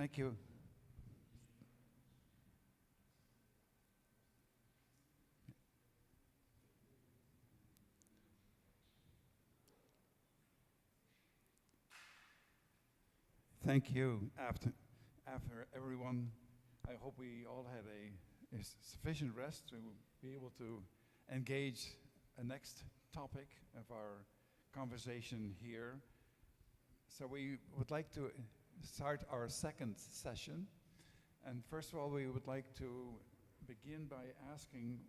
Thank you. Thank you. After everyone, I hope we all had a sufficient rest to be able to engage a next topic of our conversation here. So we would like to start our second session. And first of all, we would like to begin by asking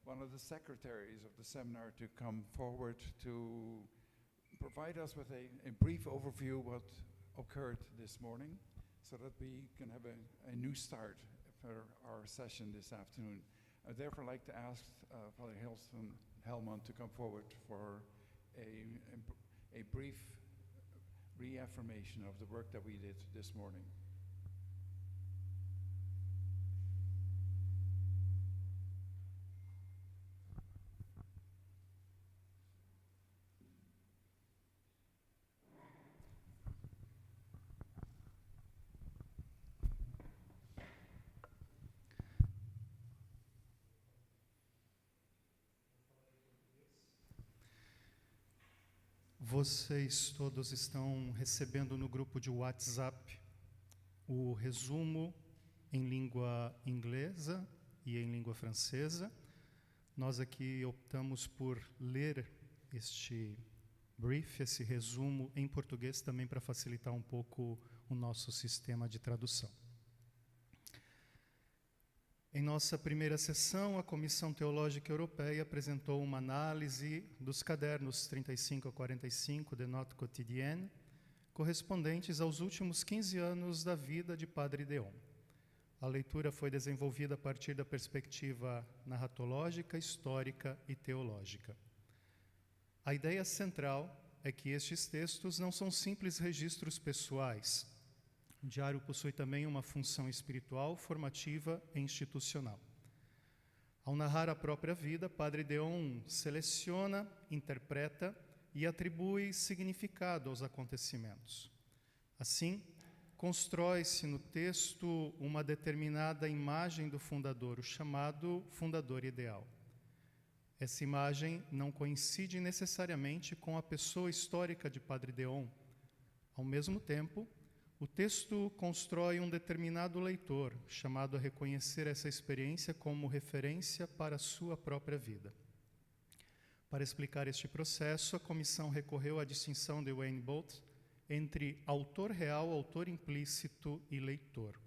one of the secretaries of the seminar to come forward to provide us with a brief overview of what occurred this morning, so that we can have a new start for our session this afternoon. I'd therefore like to ask Father Hellman to come forward for a brief reaffirmation of the work that we did this morning. Vocês todos estão recebendo no grupo de WhatsApp o resumo em língua inglesa e em língua francesa. Nós aqui optamos por ler este brief, esse resumo em português também para facilitar um pouco o nosso sistema de tradução. Em nossa primeira sessão, a Comissão Teológica Europeia apresentou uma análise dos cadernos 35 a 45 de Notes Quotidiennes, correspondentes aos últimos 15 anos da vida de Padre Dehon. A leitura foi desenvolvida a partir da perspectiva narratológica, histórica e teológica. A ideia central é que estes textos não são simples registros pessoais. O diário possui também uma função espiritual, formativa e institucional. Ao narrar a própria vida, Padre Dehon seleciona, interpreta e atribui significado aos acontecimentos. Assim, constrói-se no texto uma determinada imagem do fundador, o chamado fundador ideal. Essa imagem não coincide necessariamente com a pessoa histórica de Padre Dehon. Ao mesmo tempo, o texto constrói um determinado leitor, chamado a reconhecer essa experiência como referência para a sua própria vida. Para explicar este processo, a comissão recorreu à distinção de Wayne Bolt entre autor real, autor implícito e leitor.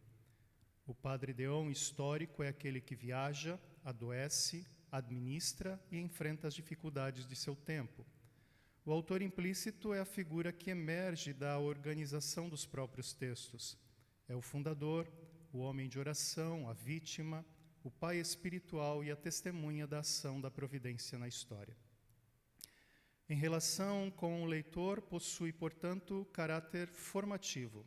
O Padre Dehon histórico é aquele que viaja, adoece, administra e enfrenta as dificuldades de seu tempo. O autor implícito é a figura que emerge da organização dos próprios textos. É o fundador, o homem de oração, a vítima, o pai espiritual e a testemunha da ação da providência na história. Em relação com o leitor, possui, portanto, caráter formativo.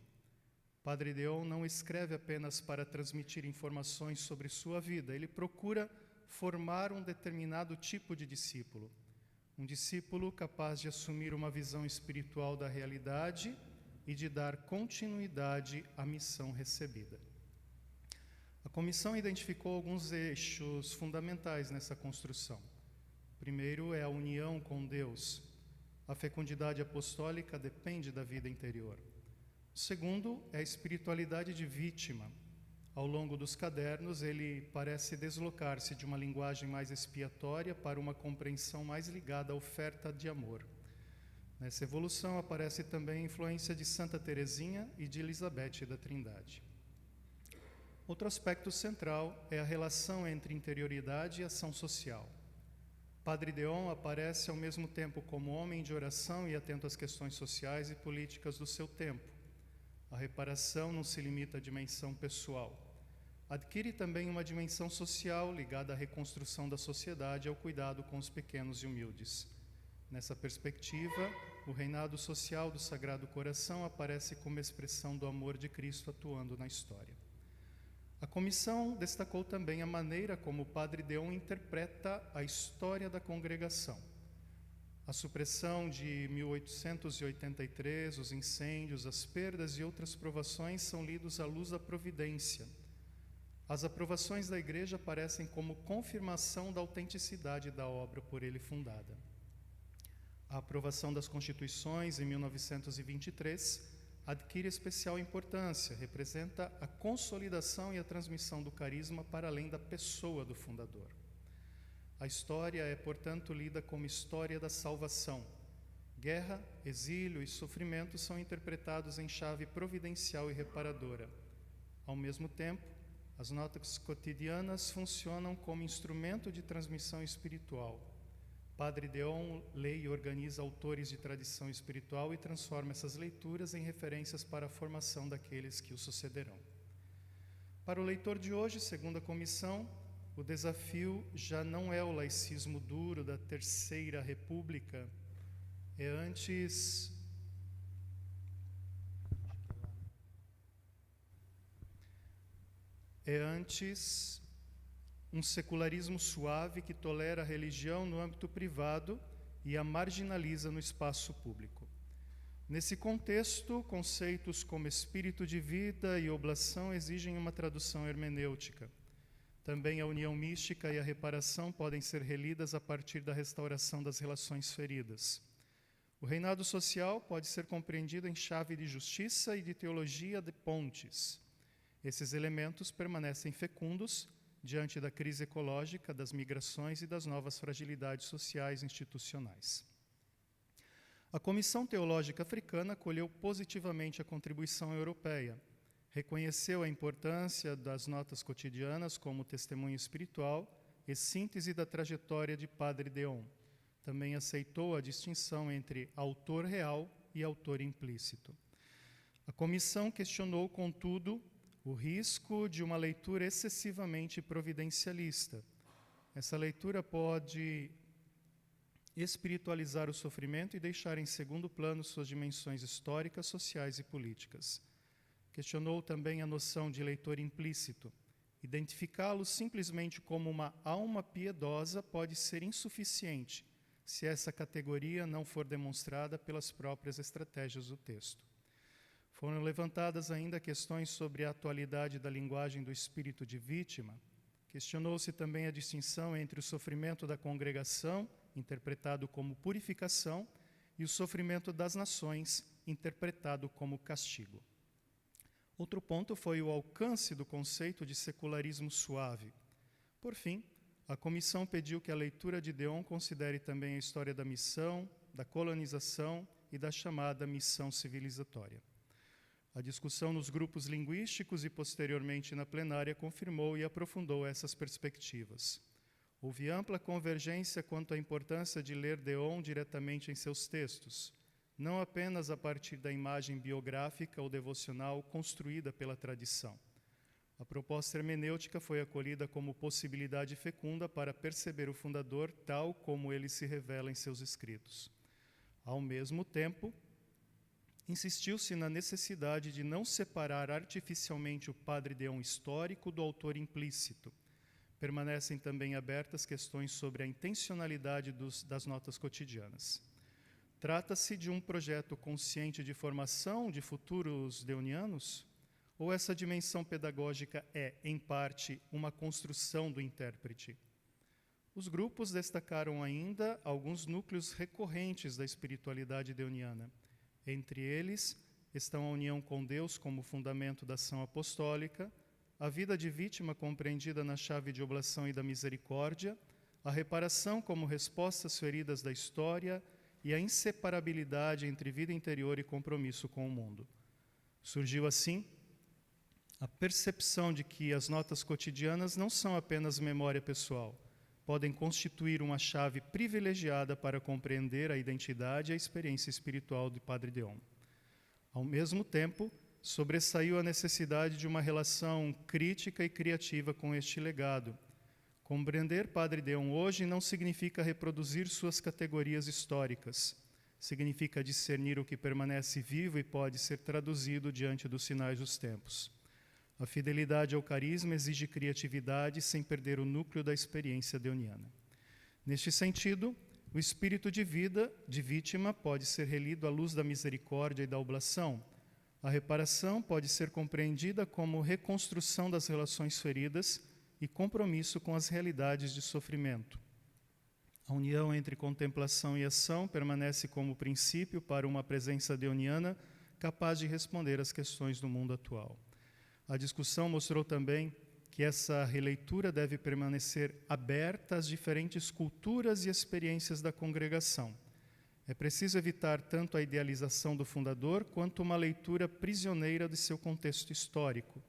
Padre Dehon não escreve apenas para transmitir informações sobre sua vida, ele procura formar um determinado tipo de discípulo. Um discípulo capaz de assumir uma visão espiritual da realidade e de dar continuidade à missão recebida. A comissão identificou alguns eixos fundamentais nessa construção. O primeiro é a união com Deus. A fecundidade apostólica depende da vida interior. O segundo é a espiritualidade de vítima. Ao longo dos cadernos, ele parece deslocar-se de uma linguagem mais expiatória para uma compreensão mais ligada à oferta de amor. Nessa evolução aparece também a influência de Santa Teresinha e de Elizabeth da Trindade. Outro aspecto central é a relação entre interioridade e ação social. Padre Dehon aparece ao mesmo tempo como homem de oração e atento às questões sociais e políticas do seu tempo. A reparação não se limita à dimensão pessoal. Adquire também uma dimensão social ligada à reconstrução da sociedade e ao cuidado com os pequenos e humildes. Nessa perspectiva, o reinado social do Sagrado Coração aparece como expressão do amor de Cristo atuando na história. A comissão destacou também a maneira como o Padre Dehon interpreta a história da congregação. A supressão de 1883, os incêndios, as perdas e outras provações são lidos à luz da providência. As aprovações da Igreja aparecem como confirmação da autenticidade da obra por ele fundada. A aprovação das Constituições, em 1923, adquire especial importância, representa a consolidação e a transmissão do carisma para além da pessoa do fundador. A história é, portanto, lida como história da salvação. Guerra, exílio e sofrimento são interpretados em chave providencial e reparadora. Ao mesmo tempo, as notas cotidianas funcionam como instrumento de transmissão espiritual. Padre Dehon lê e organiza autores de tradição espiritual e transforma essas leituras em referências para a formação daqueles que o sucederão. Para o leitor de hoje, segundo a comissão, o desafio já não é o laicismo duro da Terceira República, é antes um secularismo suave que tolera a religião no âmbito privado e a marginaliza no espaço público. Nesse contexto, conceitos como espírito de vida e oblação exigem uma tradução hermenêutica. Também a união mística e a reparação podem ser relidas a partir da restauração das relações feridas. O reinado social pode ser compreendido em chave de justiça e de teologia de pontes. Esses elementos permanecem fecundos diante da crise ecológica, das migrações e das novas fragilidades sociais e institucionais. A Comissão Teológica Africana acolheu positivamente a contribuição europeia, reconheceu a importância das notas cotidianas como testemunho espiritual e síntese da trajetória de Padre Dehon. Também aceitou a distinção entre autor real e autor implícito. A comissão questionou, contudo, o risco de uma leitura excessivamente providencialista. Essa leitura pode espiritualizar o sofrimento e deixar em segundo plano suas dimensões históricas, sociais e políticas. Questionou também a noção de leitor implícito. Identificá-lo simplesmente como uma alma piedosa pode ser insuficiente, se essa categoria não for demonstrada pelas próprias estratégias do texto. Foram levantadas ainda questões sobre a atualidade da linguagem do espírito de vítima. Questionou-se também a distinção entre o sofrimento da congregação, interpretado como purificação, e o sofrimento das nações, interpretado como castigo. Outro ponto foi o alcance do conceito de secularismo suave. Por fim, a comissão pediu que a leitura de Dehon considere também a história da missão, da colonização e da chamada missão civilizatória. A discussão nos grupos linguísticos e posteriormente na plenária confirmou e aprofundou essas perspectivas. Houve ampla convergência quanto à importância de ler Dehon diretamente em seus textos, não apenas a partir da imagem biográfica ou devocional construída pela tradição. A proposta hermenêutica foi acolhida como possibilidade fecunda para perceber o fundador tal como ele se revela em seus escritos. Ao mesmo tempo, insistiu-se na necessidade de não separar artificialmente o Padre Dehon histórico do autor implícito. Permanecem também abertas questões sobre a intencionalidade das notas cotidianas. Trata-se de um projeto consciente de formação de futuros dehonianos? Ou essa dimensão pedagógica é, em parte, uma construção do intérprete? Os grupos destacaram ainda alguns núcleos recorrentes da espiritualidade dehoniana. Entre eles estão a união com Deus como fundamento da ação apostólica, a vida de vítima compreendida na chave de oblação e da misericórdia, a reparação como resposta às feridas da história e a inseparabilidade entre vida interior e compromisso com o mundo. Surgiu assim a percepção de que as notas cotidianas não são apenas memória pessoal, podem constituir uma chave privilegiada para compreender a identidade e a experiência espiritual de Padre Dehon. Ao mesmo tempo, sobressaiu a necessidade de uma relação crítica e criativa com este legado. Compreender Padre Dehon hoje não significa reproduzir suas categorias históricas, significa discernir o que permanece vivo e pode ser traduzido diante dos sinais dos tempos. A fidelidade ao carisma exige criatividade sem perder o núcleo da experiência dehoniana. Neste sentido, O espírito de vida de vítima pode ser relido à luz da misericórdia e da oblação. A reparação pode ser compreendida como reconstrução das relações feridas e compromisso com as realidades de sofrimento. A união entre contemplação e ação permanece como princípio para uma presença dehoniana capaz de responder às questões do mundo atual. A discussão mostrou também que essa releitura deve permanecer aberta às diferentes culturas e experiências da congregação. É preciso evitar tanto a idealização do fundador quanto uma leitura prisioneira de seu contexto histórico.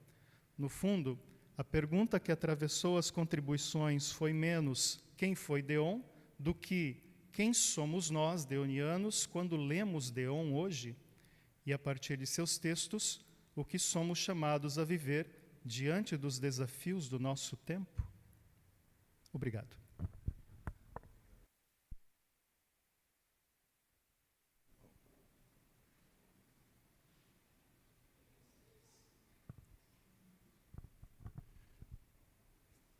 No fundo, a pergunta que atravessou as contribuições foi menos quem foi Dehon do que quem somos nós, dehonianos, quando lemos Dehon hoje, e a partir de seus textos, o que somos chamados a viver diante dos desafios do nosso tempo? Obrigado.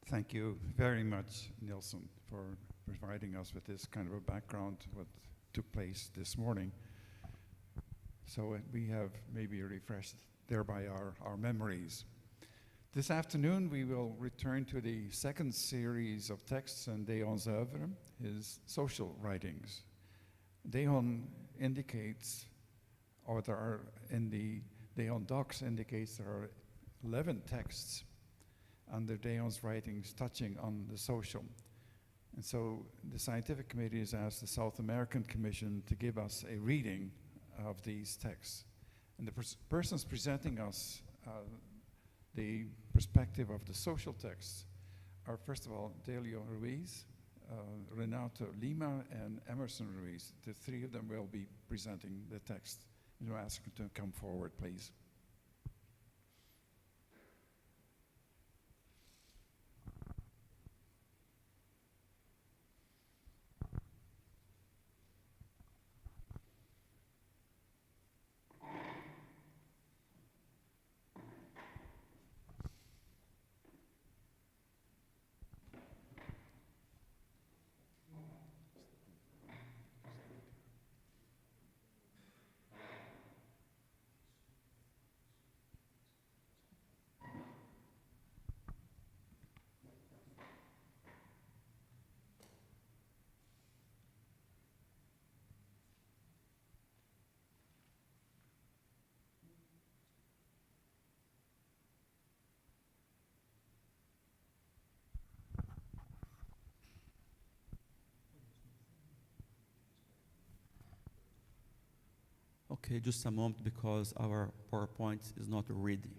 Thank you very much, Nilsson, for providing us with this kind of a background to what took place this morning. So we have maybe refreshed thereby our memories. This afternoon we will return to the second series of texts on Dehon's oeuvre, his social writings. Dehon indicates, or there are in the Dehon docs indicates there are 11 texts under Dehon's writings touching on the social. And so the scientific committee has asked the South American Commission to give us a reading of these texts. And the persons presenting us the perspective of the social texts are, first of all, Delio Ruiz, Renato Lima, and Emerson Ruiz. The three of them will be presenting the text. You ask them to come forward, please. Okay, just a moment because our PowerPoint is not ready.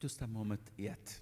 Just a moment yet.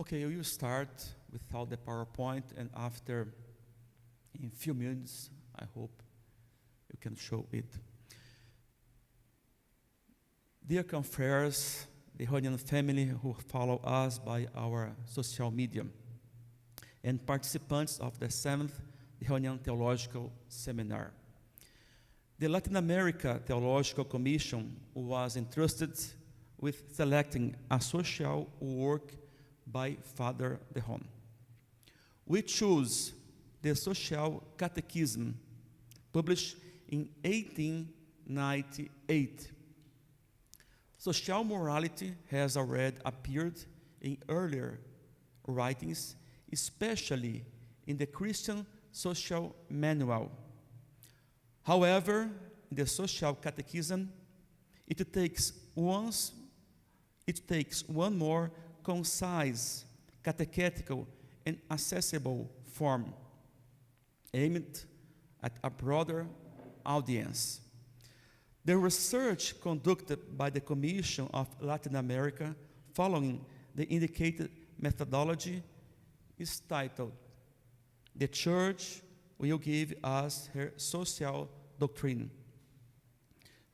Okay, we will start without the PowerPoint, and after, in few minutes, I hope you can show it. Dear confreres, the Dehonian family who follow us by our social media, and participants of the 7th Dehonian Theological Seminar. The Latin America Theological Commission was entrusted with selecting a social work by Father Dehon. We choose the Social Catechism, published in 1898. Social morality has already appeared in earlier writings, especially in the Christian Social Manual. However, in the Social Catechism, it takes one more concise, catechetical, and accessible form, aimed at a broader audience. The research conducted by the Commission of Latin America, following the indicated methodology, is titled, "The Church Will Give Us Her Social Doctrine."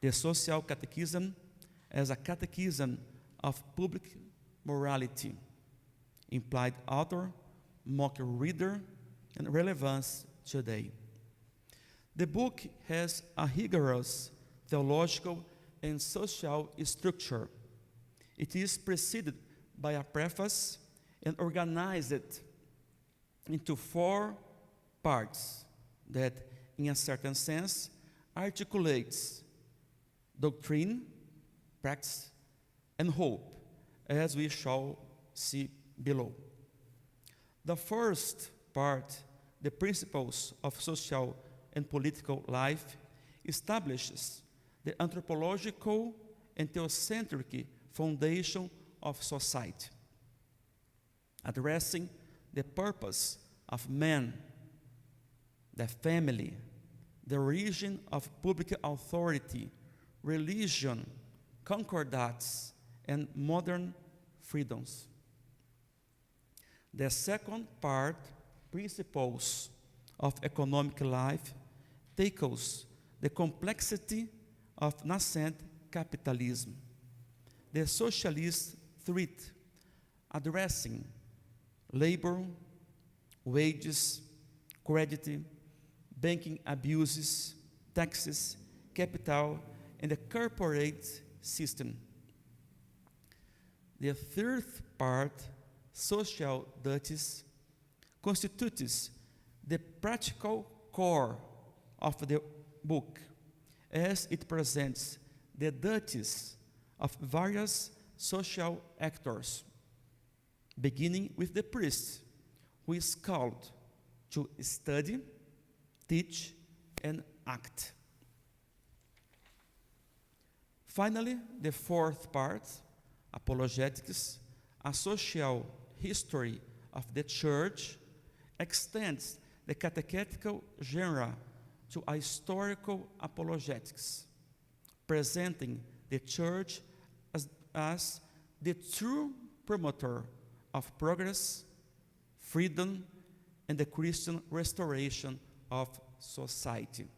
The Social Catechism as a catechism of public morality, implied author, mock reader, and relevance today. The book has a rigorous theological and social structure. It is preceded by a preface and organized into 4 parts that, in a certain sense, articulates doctrine, practice, and hope, as we shall see below. The first part, the principles of social and political life, establishes the anthropological and theocentric foundation of society, addressing the purpose of man, the family, the origin of public authority, religion, concordats, and modern freedoms. The second part, principles of economic life, tackles the complexity of nascent capitalism, the socialist threat, addressing labor, wages, credit, banking abuses, taxes, capital, and the corporate system. The third part, social duties, constitutes the practical core of the book, as it presents the duties of various social actors, beginning with the priest, who is called to study, teach, and act. Finally, the fourth part, apologetics, a social history of the Church, extends the catechetical genre to a historical apologetics, presenting the Church as the true promoter of progress, freedom, and the Christian restoration of society.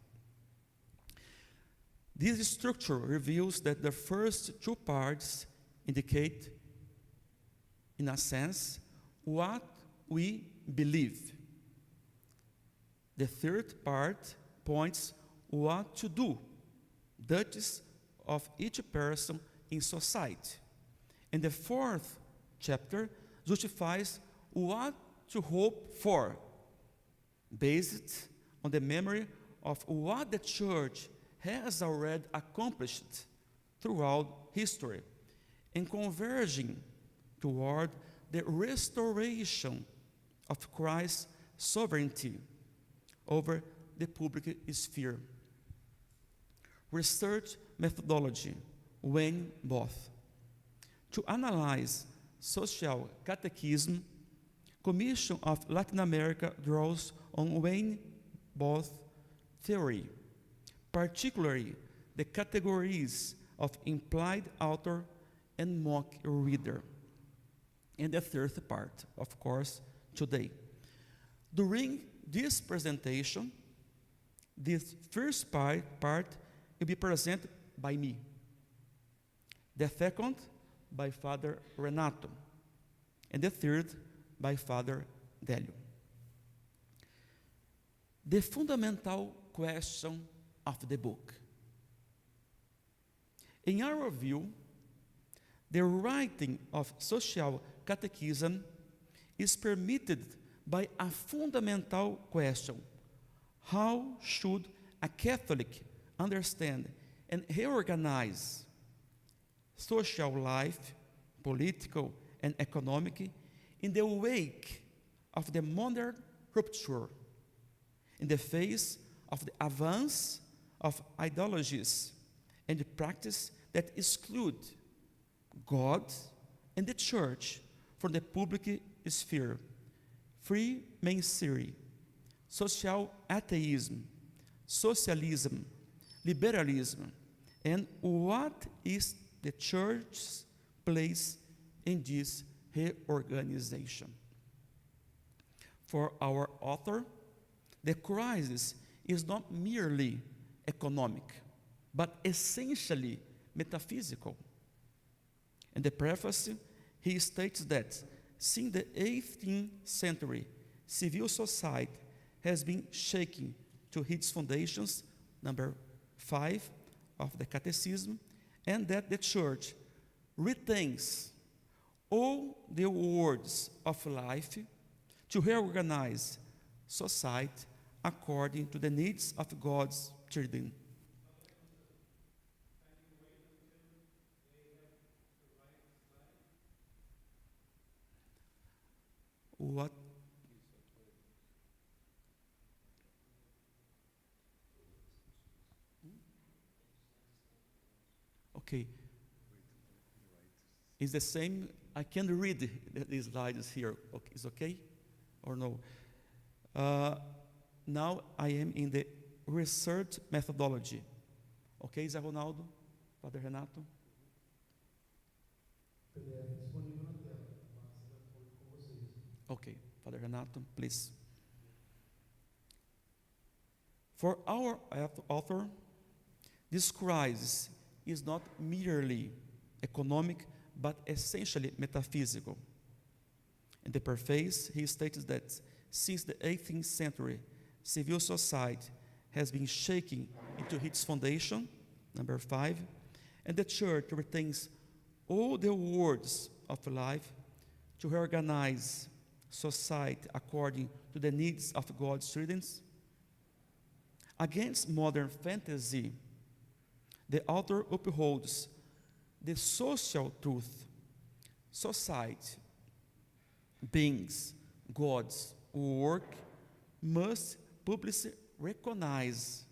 This structure reveals that the first 2 parts indicate, in a sense, what we believe. The third part points what to do, duties of each person in society. And the fourth chapter justifies what to hope for, based on the memory of what the Church has already accomplished throughout history, and converging toward the restoration of Christ's sovereignty over the public sphere. Research methodology, Wayne Both. To analyze social catechism, Commission of Latin America draws on Wayne Both theory, particularly the categories of implied author and mock reader. And the third part, of course, today. During this presentation, this first part will be presented by me. The second, by Father Renato. And the third, by Father Délio. The fundamental question of the book. In our view, the writing of Social Catechism is permitted by a fundamental question. How should a Catholic understand and reorganize social life, political and economic, in the wake of the modern rupture, in the face of the advance of ideologies and the practice that exclude God and the Church from the public sphere, Freemasonry, social atheism, socialism, liberalism, and what is the Church's place in this reorganization. For our author, the crisis is not merely economic, but essentially metaphysical. In the preface, he states that since the 18th century, civil society has been shaking to its foundations, number 5 of the Catechism, and that the Church retains all the words of life to reorganize society according to the needs of God's children. What? Okay. It's the same. I can read these slides here. Okay. Is okay or no? Now I am in the research methodology. Okay, Zé Ronaldo, Father Renato. Okay, Father Renato, please. For our author, this crisis is not merely economic, but essentially metaphysical. In the preface, he states that since the 18th century, civil society has been shaking into its foundation, number 5, and the Church retains all the words of life to reorganize society according to the needs of God's students. Against modern fantasy, the author upholds the social truth. Society, beings, God's work must publicly recognize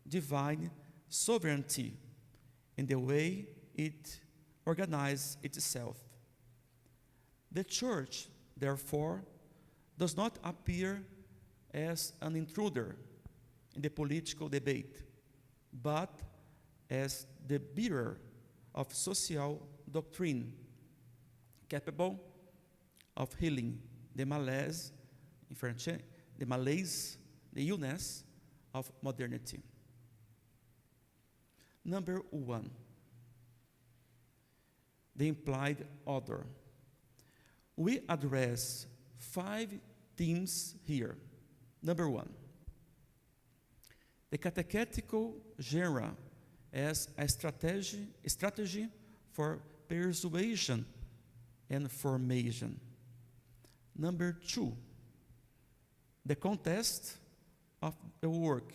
divine sovereignty in the way it organizes itself. The Church, therefore, does not appear as an intruder in the political debate, but as the bearer of social doctrine, capable of healing the malaise, in French, the malaise, the illness of modernity. Number 1, the implied order. We address 5 themes here. Number 1, the catechetical genre as a strategy for persuasion and formation. Number 2, the context of the work,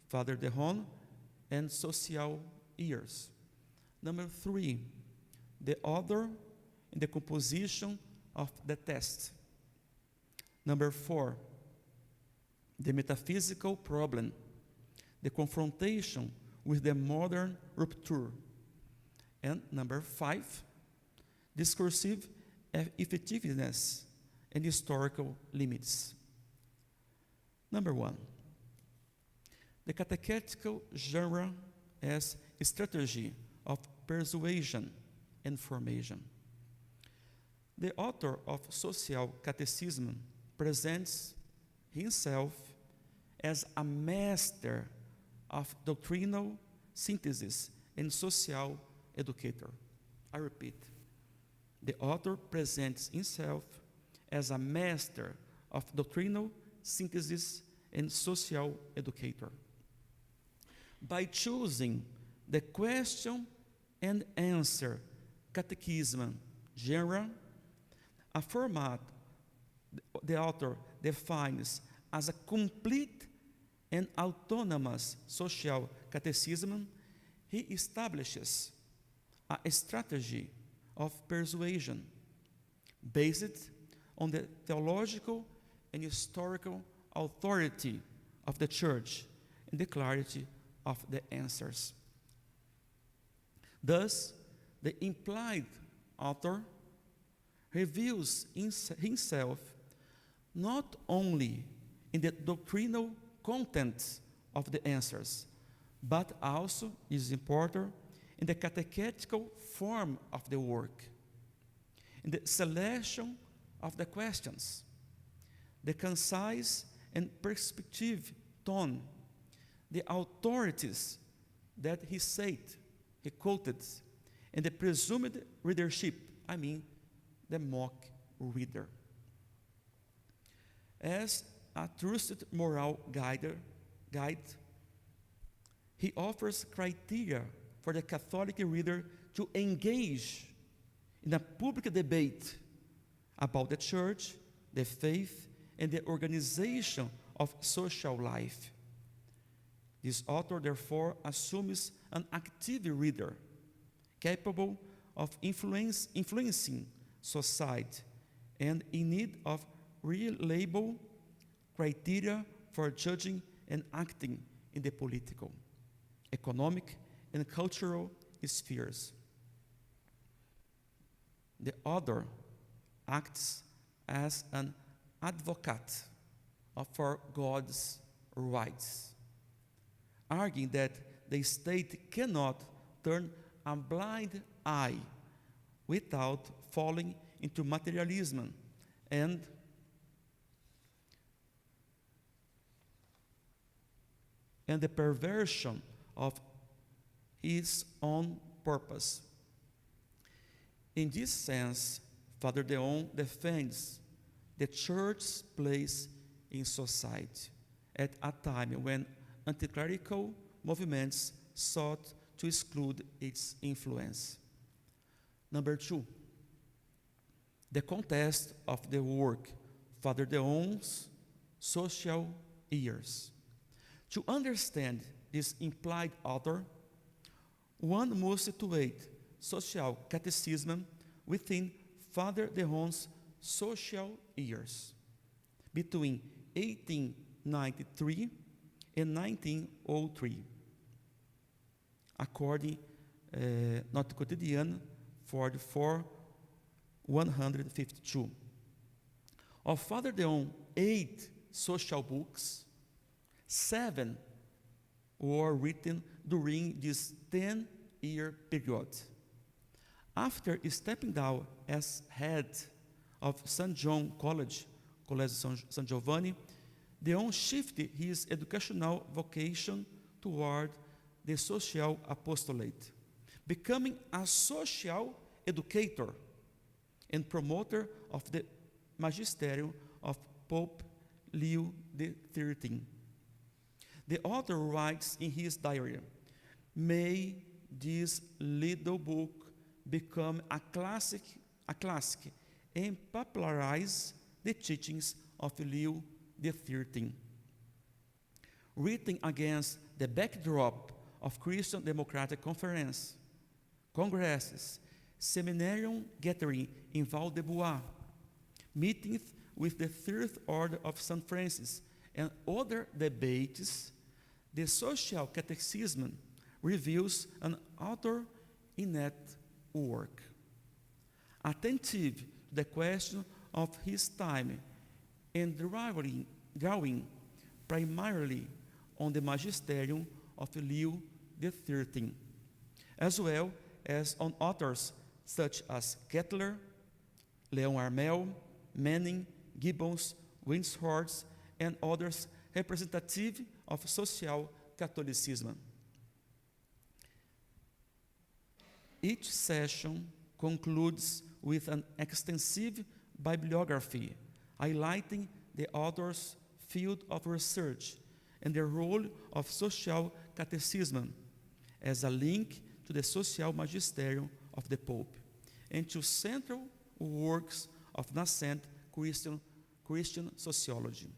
Father Dehon and social years. Number 3, the order and the composition of the text. Number 4, the metaphysical problem, the confrontation with the modern rupture. And number 5, discursive effectiveness and historical limits. Number 1, the catechetical genre as a strategy of persuasion and formation. The author of Social Catechism presents himself as a master of doctrinal synthesis and social educator. I repeat, the author presents himself as a master of doctrinal synthesis and social educator. By choosing the question and answer catechism genre, a format the author defines as a complete and autonomous social catechism, he establishes a strategy of persuasion based on the theological and historical authority of the Church and the clarity of the answers. Thus, the implied author reveals himself not only in the doctrinal content of the answers, but also, is important, in the catechetical form of the work, in the selection of the questions, the concise and perspective tone, the authorities that he quoted, and the presumed readership, the mock reader. As a trusted moral guide, he offers criteria for the Catholic reader to engage in a public debate about the Church, the faith, and the organization of social life. This author, therefore, assumes an active reader, capable of influencing society and in need of reliable criteria for judging and acting in the political, economic, and cultural spheres. The author acts as an advocate for God's rights, arguing that the state cannot turn a blind eye without falling into materialism and the perversion of his own purpose. In this sense, Father Dehon defends the Church's place in society at a time when anti-clerical movements sought to exclude its influence. Number 2, the context of the work, Father Dehon's social years. To understand this implied author, one must situate Social Catechism within Father Dehon's social years, between 1893 and 1903, according Nota Quotidiana 44/152. Of Father Dehon's 8 social books, 7 were written during this 10-year period. After stepping down as head of St. John College, Colégio San Giovanni, Dehon shifted his educational vocation toward the social apostolate, becoming a social educator and promoter of the magisterium of Pope Leo XIII. The author writes in his diary, "May this little book become a classic and popularize the teachings of Leo XIII." Written against the backdrop of Christian Democratic congresses, seminarium gathering in Val-de-Bois, meetings with the Third Order of St. Francis, and other debates, the Social Catechism reveals an author-inept work, attentive to the question of his time and drawing primarily on the magisterium of Leo XIII, as well as on authors such as Kettler, Leon Armel, Manning, Gibbons, Windshorst, and others representative of social Catholicism. Each session concludes with an extensive bibliography highlighting the author's field of research and the role of social Catechism as a link to the social magisterium of the Pope and to central works of nascent Christian sociology.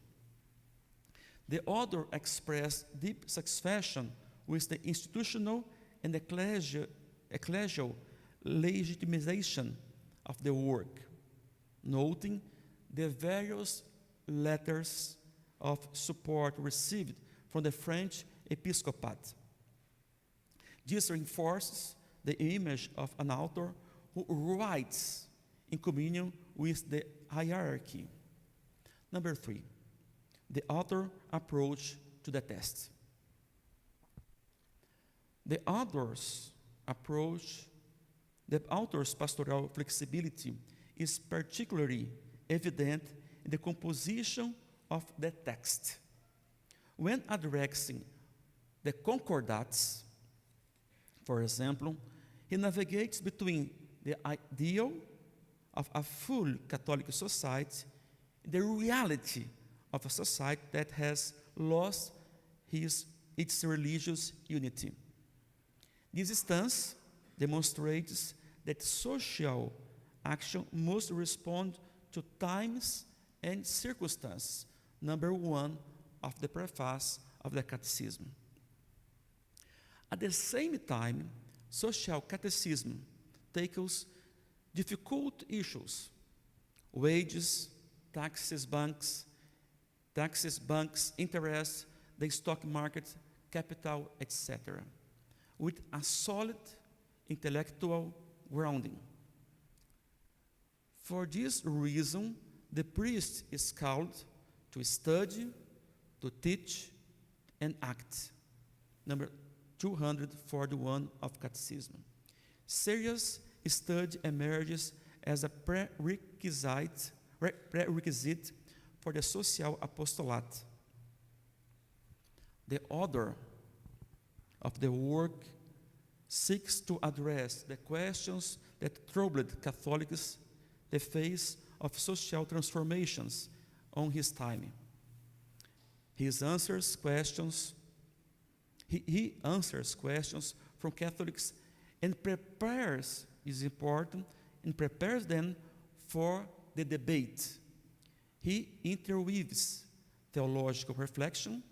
The author expressed deep satisfaction with the institutional and ecclesial legitimization of the work, noting the various letters of support received from the French episcopate. This reinforces the image of an author who writes in communion with the hierarchy. Number 3, the author approach to the text. The author's pastoral flexibility is particularly evident in the composition of the text. When addressing the concordats, for example, he navigates between the ideal of a full Catholic society and the reality of a society that has lost its religious unity. This stance demonstrates that social action must respond to times and circumstances, number 1 of the preface of the Catechism. At the same time, Social Catechism tackles difficult issues: wages, taxes, banks, interest, the stock market, capital, etc., with a solid intellectual grounding. For this reason, the priest is called to study, to teach, and act. Number 241 of Catechism. Serious study emerges as a prerequisite for the social apostolate. The author of the work seeks to address the questions that troubled Catholics the face of social transformations on his time. He answers questions from Catholics and prepares them for the debate. He interweaves theological reflection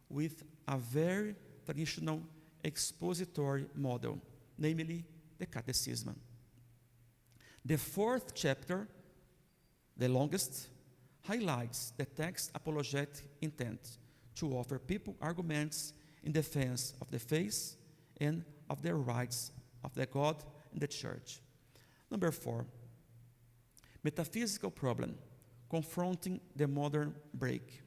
with a very traditional expository model, namely the Catechism. The 4th chapter, the longest, highlights the text's apologetic intent to offer people arguments in defense of the faith and of the rights of the God and the Church. Number 4, metaphysical problem, confronting the modern break.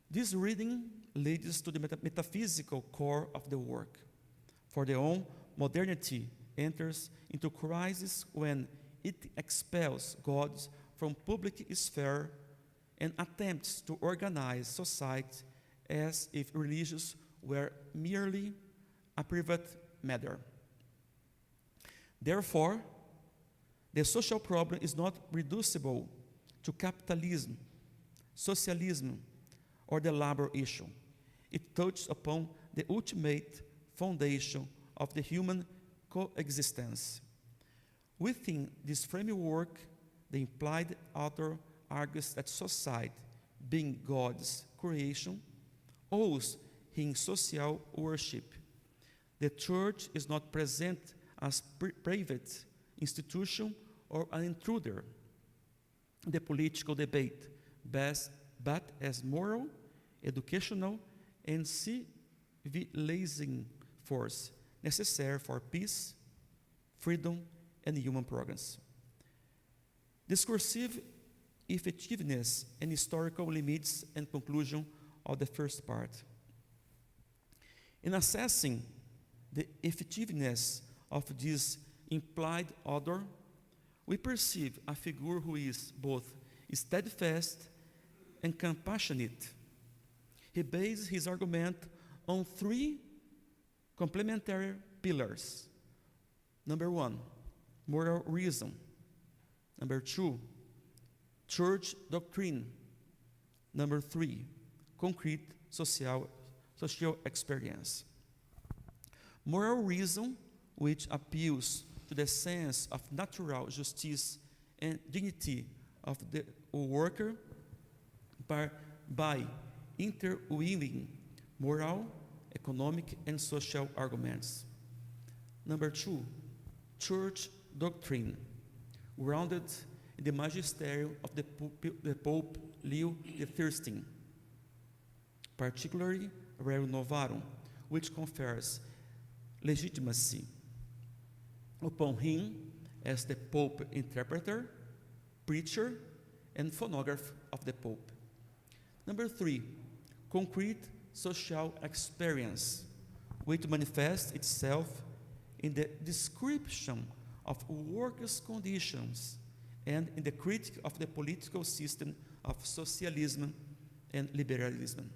This reading leads to the metaphysical core of the work. For the own, modernity enters into crisis when it expels God from public sphere and attempts to organize society as if religions were merely a private matter. Therefore, the social problem is not reducible to capitalism, socialism, or the labor issue. It touches upon the ultimate foundation of the human coexistence. Within this framework, the implied author argues that society, being God's creation, owes him social worship. The Church is not present as private institution or an intruder in the political debate, but as moral, educational, and civilizing force necessary for peace, freedom, and human progress. Discursive effectiveness and historical limits and conclusion of the first part. In assessing the effectiveness of this implied order, we perceive a figure who is both steadfast and compassionate. He bases his argument on three complementary pillars. Number one, moral reason. Number two, church doctrine. Number three, concrete social experience. Moral reason, which appeals to the sense of natural justice and dignity of the worker by interweaving moral, economic, and social arguments. Number two, church doctrine, grounded in the magisterium of the Pope Leo XIII, particularly Rerum Novarum, which confers legitimacy upon him as the Pope interpreter, preacher, and phonograph of the Pope. Number three, concrete social experience, which manifests itself in the description of workers' conditions and in the critique of the political system of socialism and liberalism.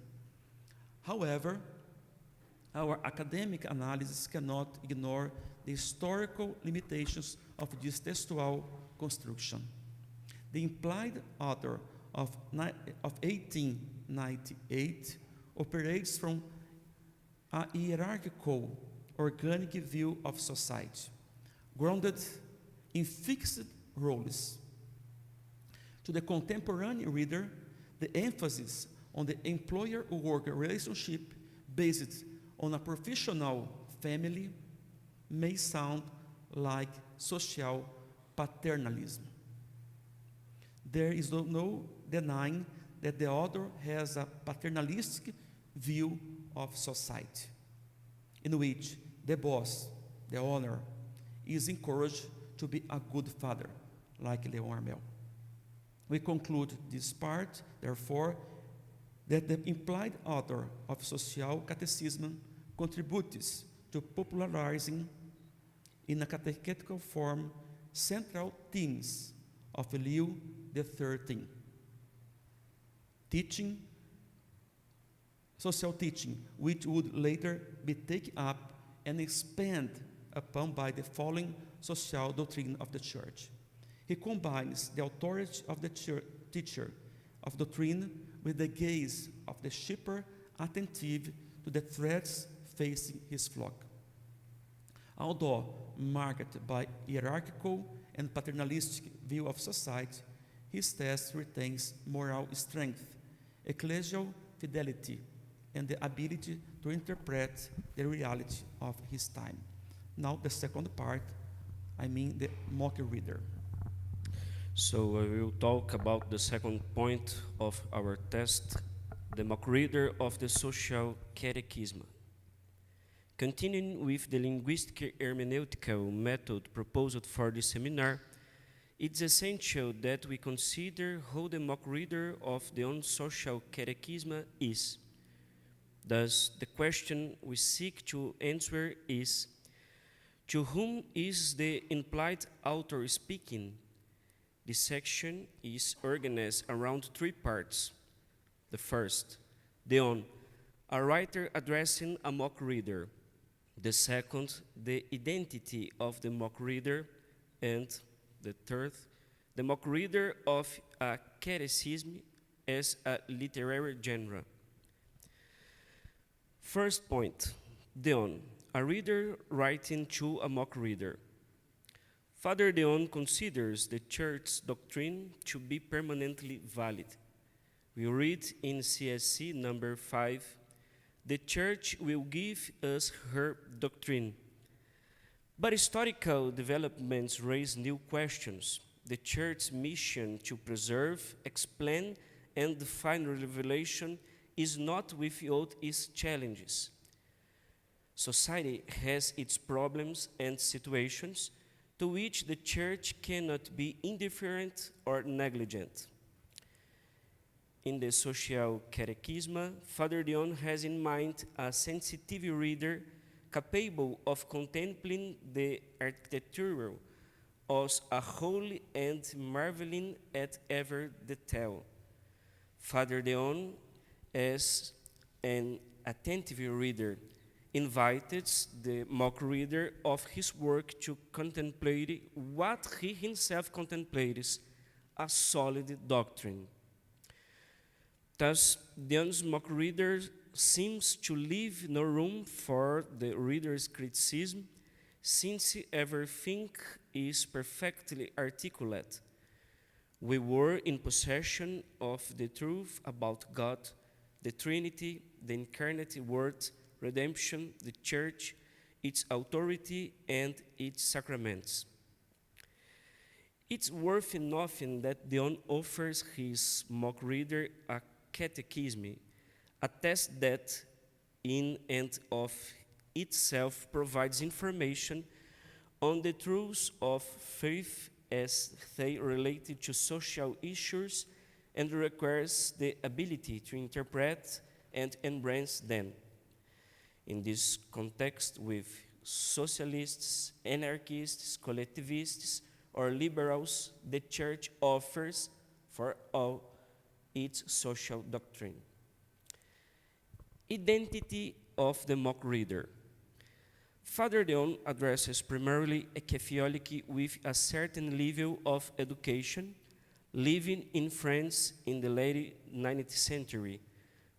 However, our academic analysis cannot ignore the historical limitations of this textual construction. The implied author of 1898 operates from a hierarchical, organic view of society, grounded in fixed roles. To the contemporary reader, the emphasis on the employer-worker relationship based on a professional family may sound like social paternalism. There is no denying that the author has a paternalistic view of society, in which the boss, the owner, is encouraged to be a good father, like Leon Armel. We conclude this part, therefore, that the implied author of Social Catechism contributes to popularizing in a catechetical form central themes of Leo XIII. Teaching, social teaching, which would later be taken up and expanded upon by the following social doctrine of the Church. He combines the authority of the teacher of doctrine with the gaze of the shepherd attentive to the threats facing his flock. Although marked by hierarchical and paternalistic view of society, his text retains moral strength, ecclesial fidelity, and the ability to interpret the reality of his time. Now the second part, the mock reader. So I will talk about the second point of our test, the mock reader of the Social Catechism. Continuing with the linguistic hermeneutical method proposed for this seminar, it's essential that we consider who the mock reader of the Social Catechism is. Thus, the question we seek to answer is, to whom is the implied author speaking? This section is organized around three parts. The first, Dehon, a writer addressing a mock reader. The second, the identity of the mock reader. And the third, the mock reader of a catechism as a literary genre. First point, Dehon, a reader writing to a mock reader. Father Dehon considers the Church's doctrine to be permanently valid. We read in CSC number 5, the Church will give us her doctrine. But historical developments raise new questions. The Church's mission to preserve, explain, and define revelation is not without its challenges. Society has its problems and situations to which the Church cannot be indifferent or negligent. In the Social Catechism, Father Dehon has in mind a sensitive reader capable of contemplating the architectural, us a holy and marveling at every detail. Father Dehon, as an attentive reader, invited the mock reader of his work to contemplate what he himself contemplates, a solid doctrine. Thus, Dehon's mock reader seems to leave no room for the reader's criticism, since everything is perfectly articulate. We were in possession of the truth about God, the Trinity, the incarnate Word, redemption, the Church, its authority, and its sacraments. It's worth noting that Dehon offers his mock reader a catechism, a test that in and of itself provides information on the truths of faith as they relate to social issues and requires the ability to interpret and embrace them. In this context, with socialists, anarchists, collectivists, or liberals, the Church offers for all its social doctrine. Identity of the mock reader. Father Dehon addresses primarily a Catholic with a certain level of education, living in France in the late 19th century,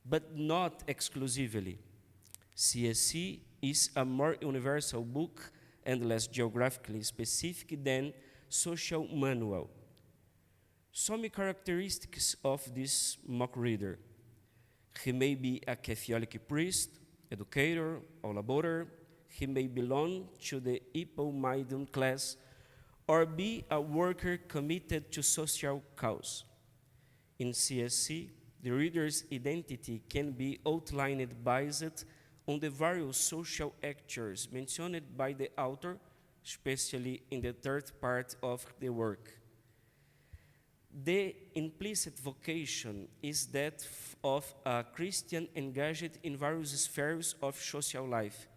but not exclusively. CSC is a more universal book and less geographically specific than social manual. Some characteristics of this mock reader. He may be a Catholic priest, educator, or laborer. He may belong to the middle class or be a worker committed to social cause. In CSC, the reader's identity can be outlined based on the various social actors mentioned by the author, especially in the third part of the work. The implicit vocation is that of a Christian engaged in various spheres of social life.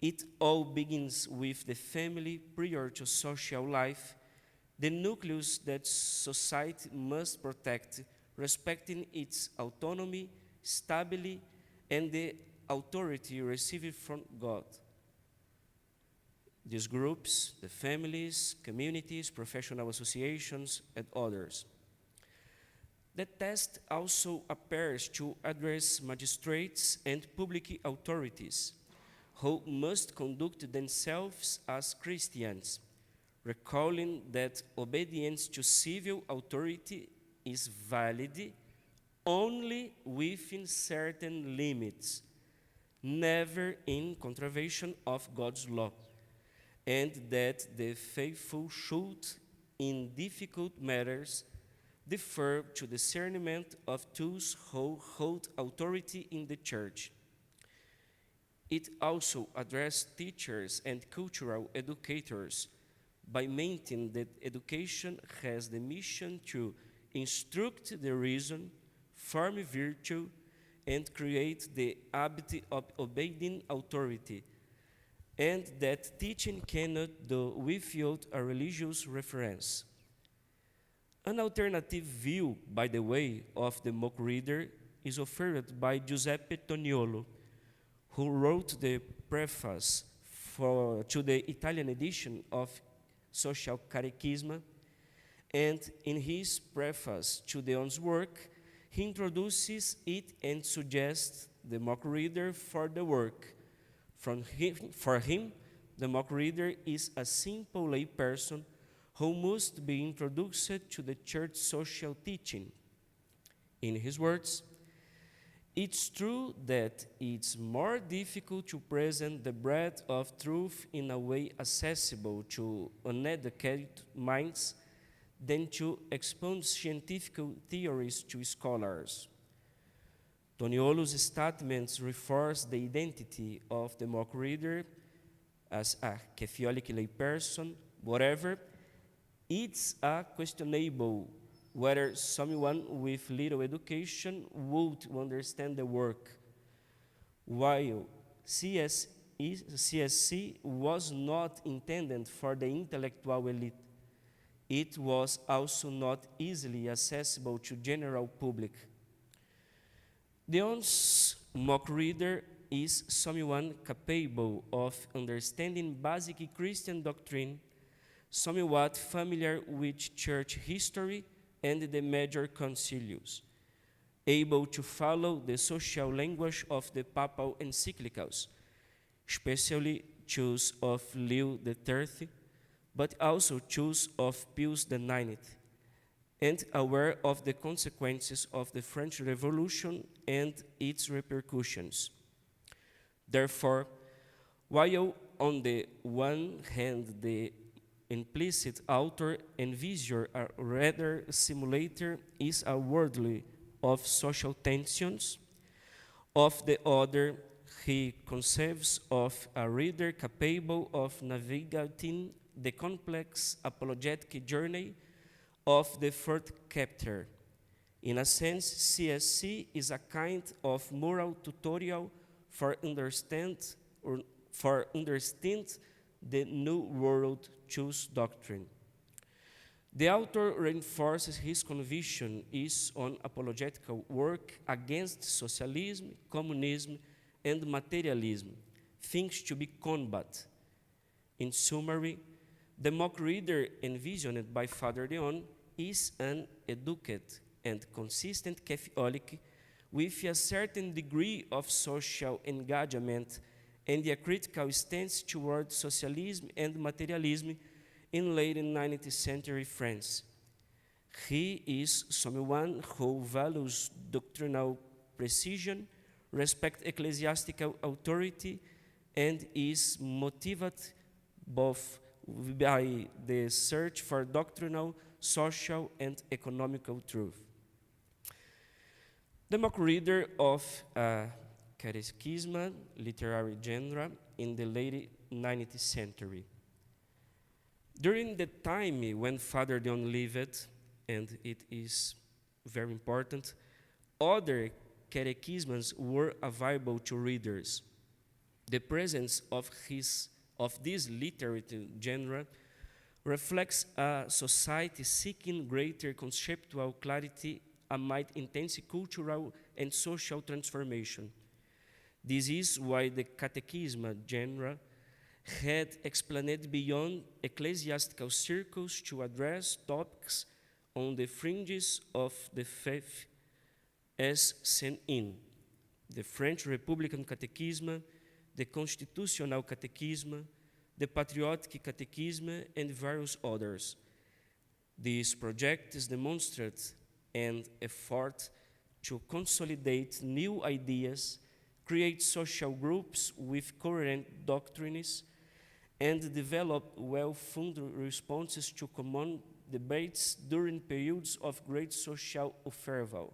It all begins with the family prior to social life, the nucleus that society must protect, respecting its autonomy, stability, and the authority received from God. These groups, the families, communities, professional associations, and others. The test also appears to address magistrates and public authorities who must conduct themselves as Christians, recalling that obedience to civil authority is valid only within certain limits, never in contravention of God's law, and that the faithful should, in difficult matters, defer to discernment of those who hold authority in the Church. It also addressed teachers and cultural educators by maintaining that education has the mission to instruct the reason, form virtue, and create the habit of obeying authority, and that teaching cannot do without a religious reference. An alternative view, by the way, of the mock reader is offered by Giuseppe Toniolo, who wrote the preface to the Italian edition of Social Catechism, and in his preface to Dehon's work, he introduces it and suggests the mock reader for the work. For him, the mock reader is a simple lay person who must be introduced to the church social teaching. In his words, it's true that it's more difficult to present the breadth of truth in a way accessible to uneducated minds than to expound scientific theories to scholars. Toniolo's statements reinforce the identity of the mock reader as a Catholic layperson. Whatever, it's questionable whether someone with little education would understand the work, while C.S. CSC was not intended for the intellectual elite. It was also not easily accessible to general public. Dehon's mock reader is someone capable of understanding basic Christian doctrine, somewhat familiar with church history and the major concilios, able to follow the social language of the papal encyclicals, especially those of Leo XIII, but also those of Pius IX, and aware of the consequences of the French Revolution and its repercussions. Therefore, while on the one hand the implicit author envisages a rather simulator is a worldly of social tensions, of the other he conceives of a reader capable of navigating the complex apologetic journey of the fourth chapter. In a sense, CSC is a kind of moral tutorial for understand the New World Choose doctrine. The author reinforces his conviction is on apologetical work against socialism, communism, and materialism, things to be combated. In summary, the mock reader envisioned by Father Dehon is an educated and consistent Catholic with a certain degree of social engagement and a critical stance toward socialism and materialism in late 19th century France. He is someone who values doctrinal precision, respects ecclesiastical authority, and is motivated both by the search for doctrinal, social, and economical truth. The mock reader of Catechism literary genre in the late 19th century. During the time when Father Dehon lived, and it is very important, other catechisms were available to readers. The presence of this literary genre reflects a society seeking greater conceptual clarity amid intense cultural and social transformation. This is why the catechism genre had expanded beyond ecclesiastical circles to address topics on the fringes of the faith as seen in the French Republican Catechism, the Constitutional Catechism, the Patriotic Catechism, and various others. These projects demonstrate an effort to consolidate new ideas, create social groups with coherent doctrines, and develop well-funded responses to common debates during periods of great social upheaval.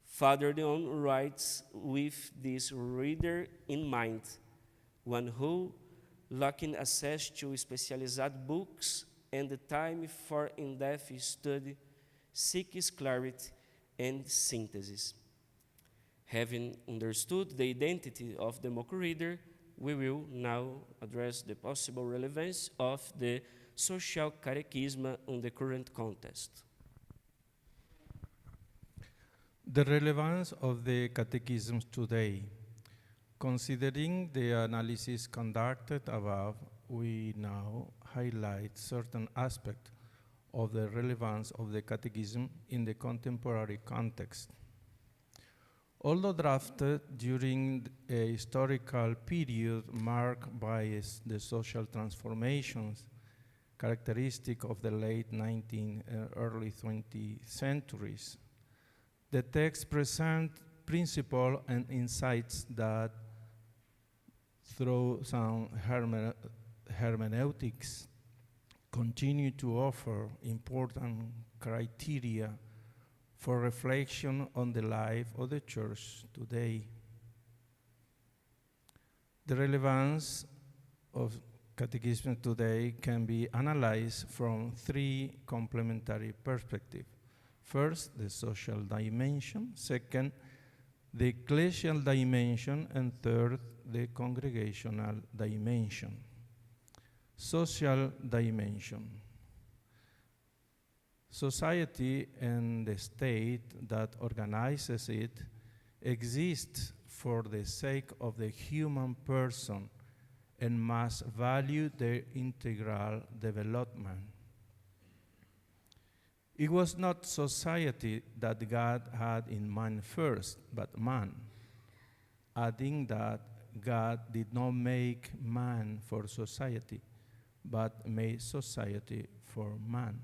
Father Dehon writes with this reader in mind, one who, lacking access to specialized books and the time for in-depth study, seeks clarity and synthesis. Having understood the identity of the mock reader, we will now address the possible relevance of the Social Catechism in the current context. The relevance of the catechisms today. Considering the analysis conducted above, we now highlight certain aspects of the relevance of the catechism in the contemporary context. Although drafted during a historical period marked by the social transformations characteristic of the late 19th and early 20th centuries, the text presents principles and insights that, through some hermeneutics, continue to offer important criteria for reflection on the life of the Church today. The relevance of catechism today can be analyzed from three complementary perspectives. First, the social dimension. Second, the ecclesial dimension. And third, the congregational dimension. Social dimension. Society and the state that organizes it exists for the sake of the human person and must value their integral development. It was not society that God had in mind first, but man, adding that God did not make man for society, but made society for man.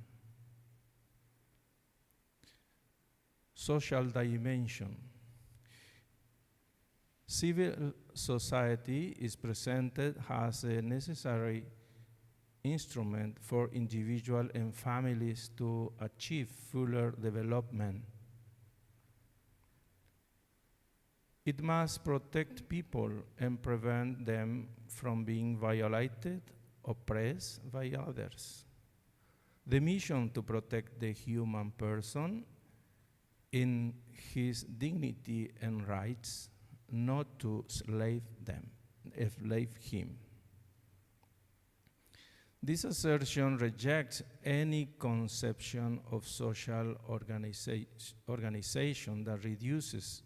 Social dimension. Civil society is presented as a necessary instrument for individuals and families to achieve fuller development. It must protect people and prevent them from being violated, oppressed by others. The mission to protect the human person in his dignity and rights, not to enslave him. This assertion rejects any conception of social organization that reduces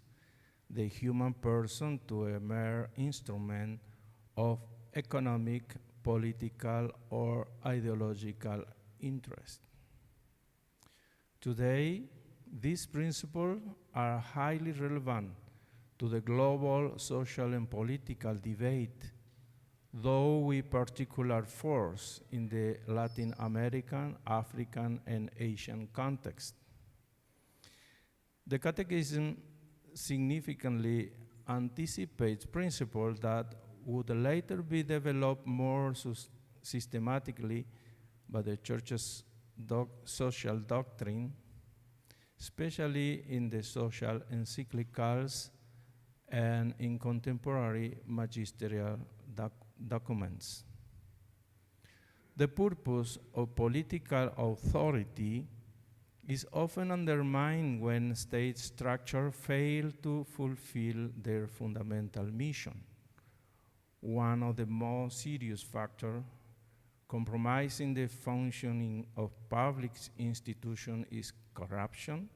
the human person to a mere instrument of economic, political, or ideological interest. Today, these principles are highly relevant to the global social and political debate, though with particular force in the Latin American, African, and Asian context. The Catechism significantly anticipates principles that would later be developed more systematically by the Church's social doctrine, especially in the social encyclicals and in contemporary magisterial documents. The purpose of political authority is often undermined when state structures fail to fulfill their fundamental mission. One of the most serious factors compromising the functioning of public institutions is corruption,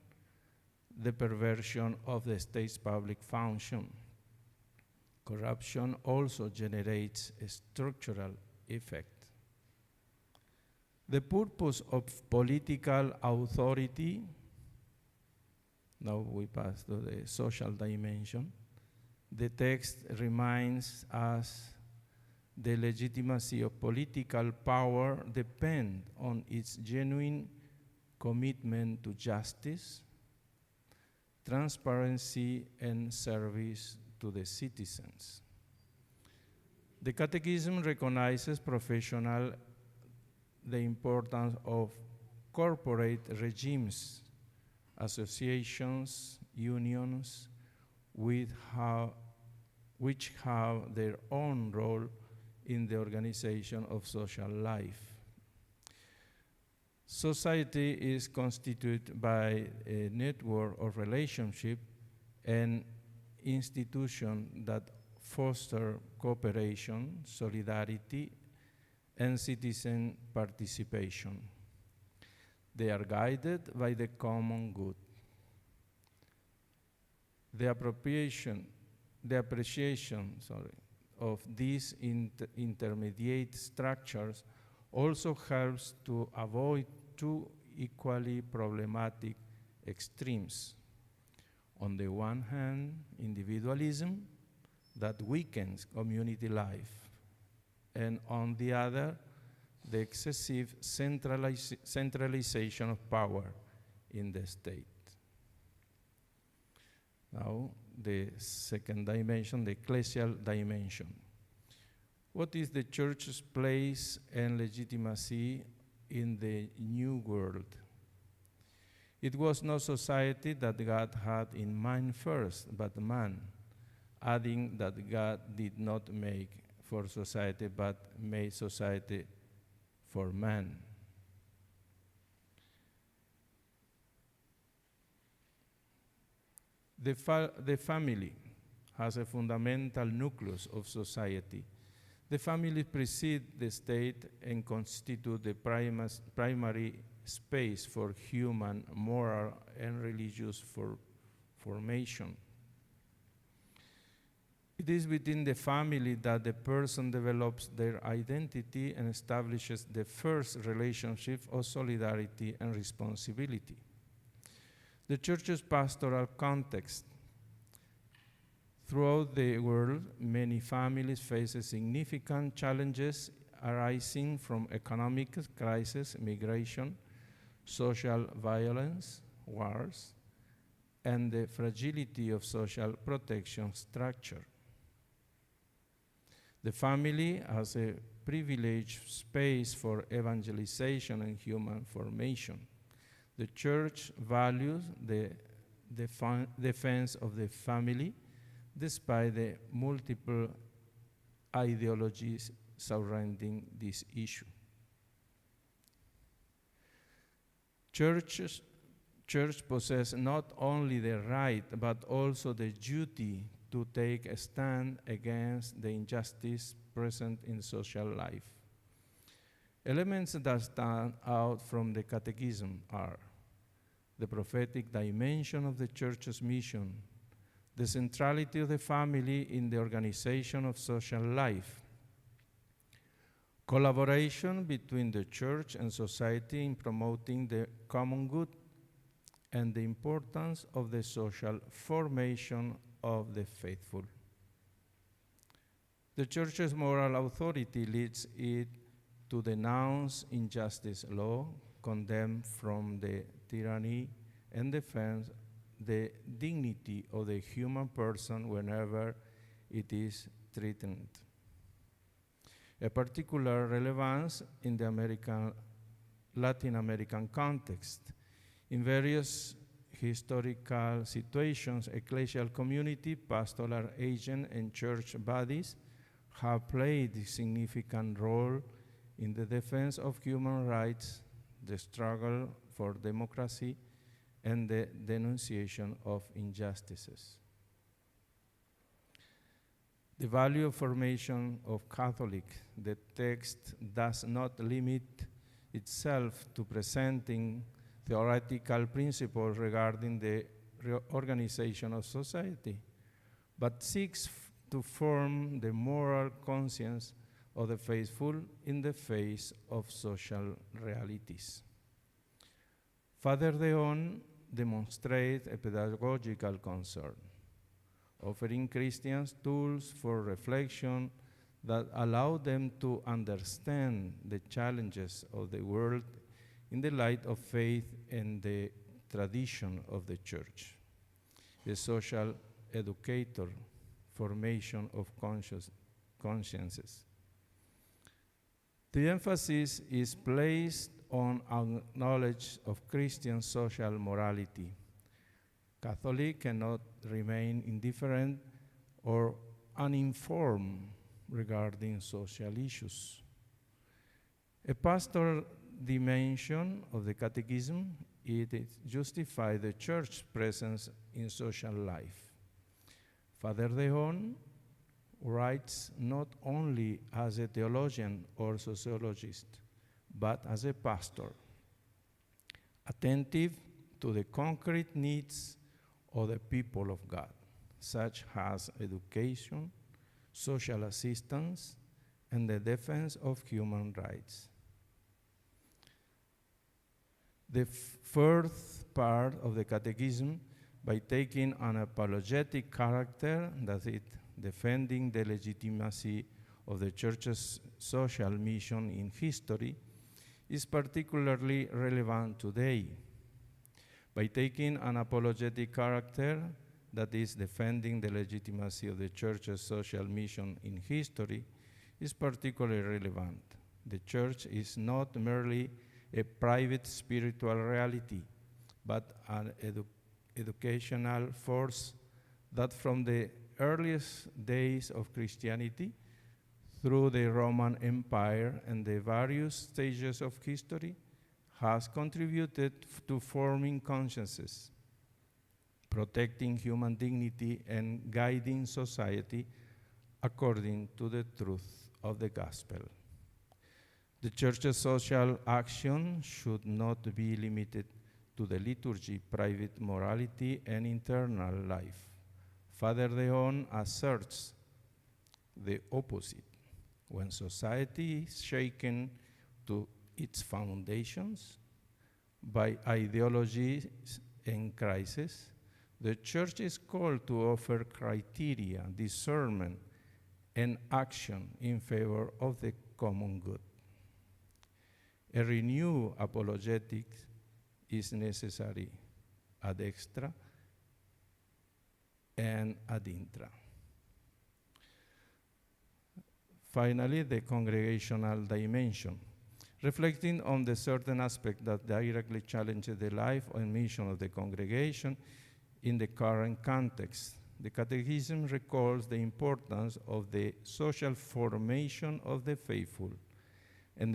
the perversion of the state's public function. Corruption also generates a structural effect. The purpose of political authority, now we pass to the social dimension. The text reminds us the legitimacy of political power depends on its genuine commitment to justice, transparency, and service to the citizens. The Catechism recognizes the importance of corporate regimes, associations, unions, which have their own role in the organization of social life. Society is constituted by a network of relationships and institutions that foster cooperation, solidarity, and citizen participation. They are guided by the common good. The appreciation of these intermediate structures also helps to avoid two equally problematic extremes. On the one hand, individualism that weakens community life, and on the other, the excessive centralization of power in the state. Now, the second dimension, the ecclesial dimension. What is the Church's place and legitimacy in the new world? It was not society that God had in mind first, but man, adding that God did not make for society, but made society for man. The family as a fundamental nucleus of society. The family precedes the state and constitute the primary space for human, moral, and religious formation. It is within the family that the person develops their identity and establishes the first relationship of solidarity and responsibility. The Church's pastoral context. Throughout the world, many families face significant challenges arising from economic crisis, migration, social violence, wars, and the fragility of social protection structure. The family has a privileged space for evangelization and human formation. The Church values the defense of the family despite the multiple ideologies surrounding this issue. Church possesses not only the right but also the duty to take a stand against the injustice present in social life. Elements that stand out from the Catechism are the prophetic dimension of the Church's mission, the centrality of the family in the organization of social life, collaboration between the Church and society in promoting the common good, and the importance of the social formation of the faithful. The Church's moral authority leads it to denounce injustice law, condemn from the tyranny, and defend the dignity of the human person whenever it is threatened. A particular relevance in the Latin American context. In various historical situations, ecclesial community, pastoral agent, and church bodies have played a significant role in the defense of human rights, the struggle for democracy, and the denunciation of injustices. The value of formation of Catholic. The text does not limit itself to presenting theoretical principles regarding the reorganization of society, but seeks to form the moral conscience of the faithful in the face of social realities. Father Dehon demonstrates a pedagogical concern, offering Christians tools for reflection that allow them to understand the challenges of the world in the light of faith and the tradition of the Church. The social educator, formation of consciences. The emphasis is placed on our knowledge of Christian social morality. Catholics cannot remain indifferent or uninformed regarding social issues. A pastoral dimension of the Catechism, it justifies the Church's presence in social life. Father Dehon writes not only as a theologian or sociologist, but as a pastor, attentive to the concrete needs of the people of God, such as education, social assistance, and the defense of human rights. The fourth part of the Catechism, by taking an apologetic character, that is, defending the legitimacy of the Church's social mission in history, is particularly relevant today. By taking an apologetic character, that is, defending the legitimacy of the Church's social mission in history, is particularly relevant. The Church is not merely a private spiritual reality, but an educational force that from the earliest days of Christianity through the Roman Empire and the various stages of history has contributed to forming consciences. protecting human dignity and guiding society according to the truth of the gospel. The Church's social action should not be limited to the liturgy, private morality, and internal life. Father Dehon asserts the opposite. When society is shaken to its foundations by ideologies and crisis, the Church is called to offer criteria, discernment, and action in favor of the common good. A renewed apologetics is necessary ad extra and ad intra. Finally, the congregational dimension. Reflecting on the certain aspect that directly challenges the life and mission of the congregation in the current context, the Catechism recalls the importance of the social formation of the faithful and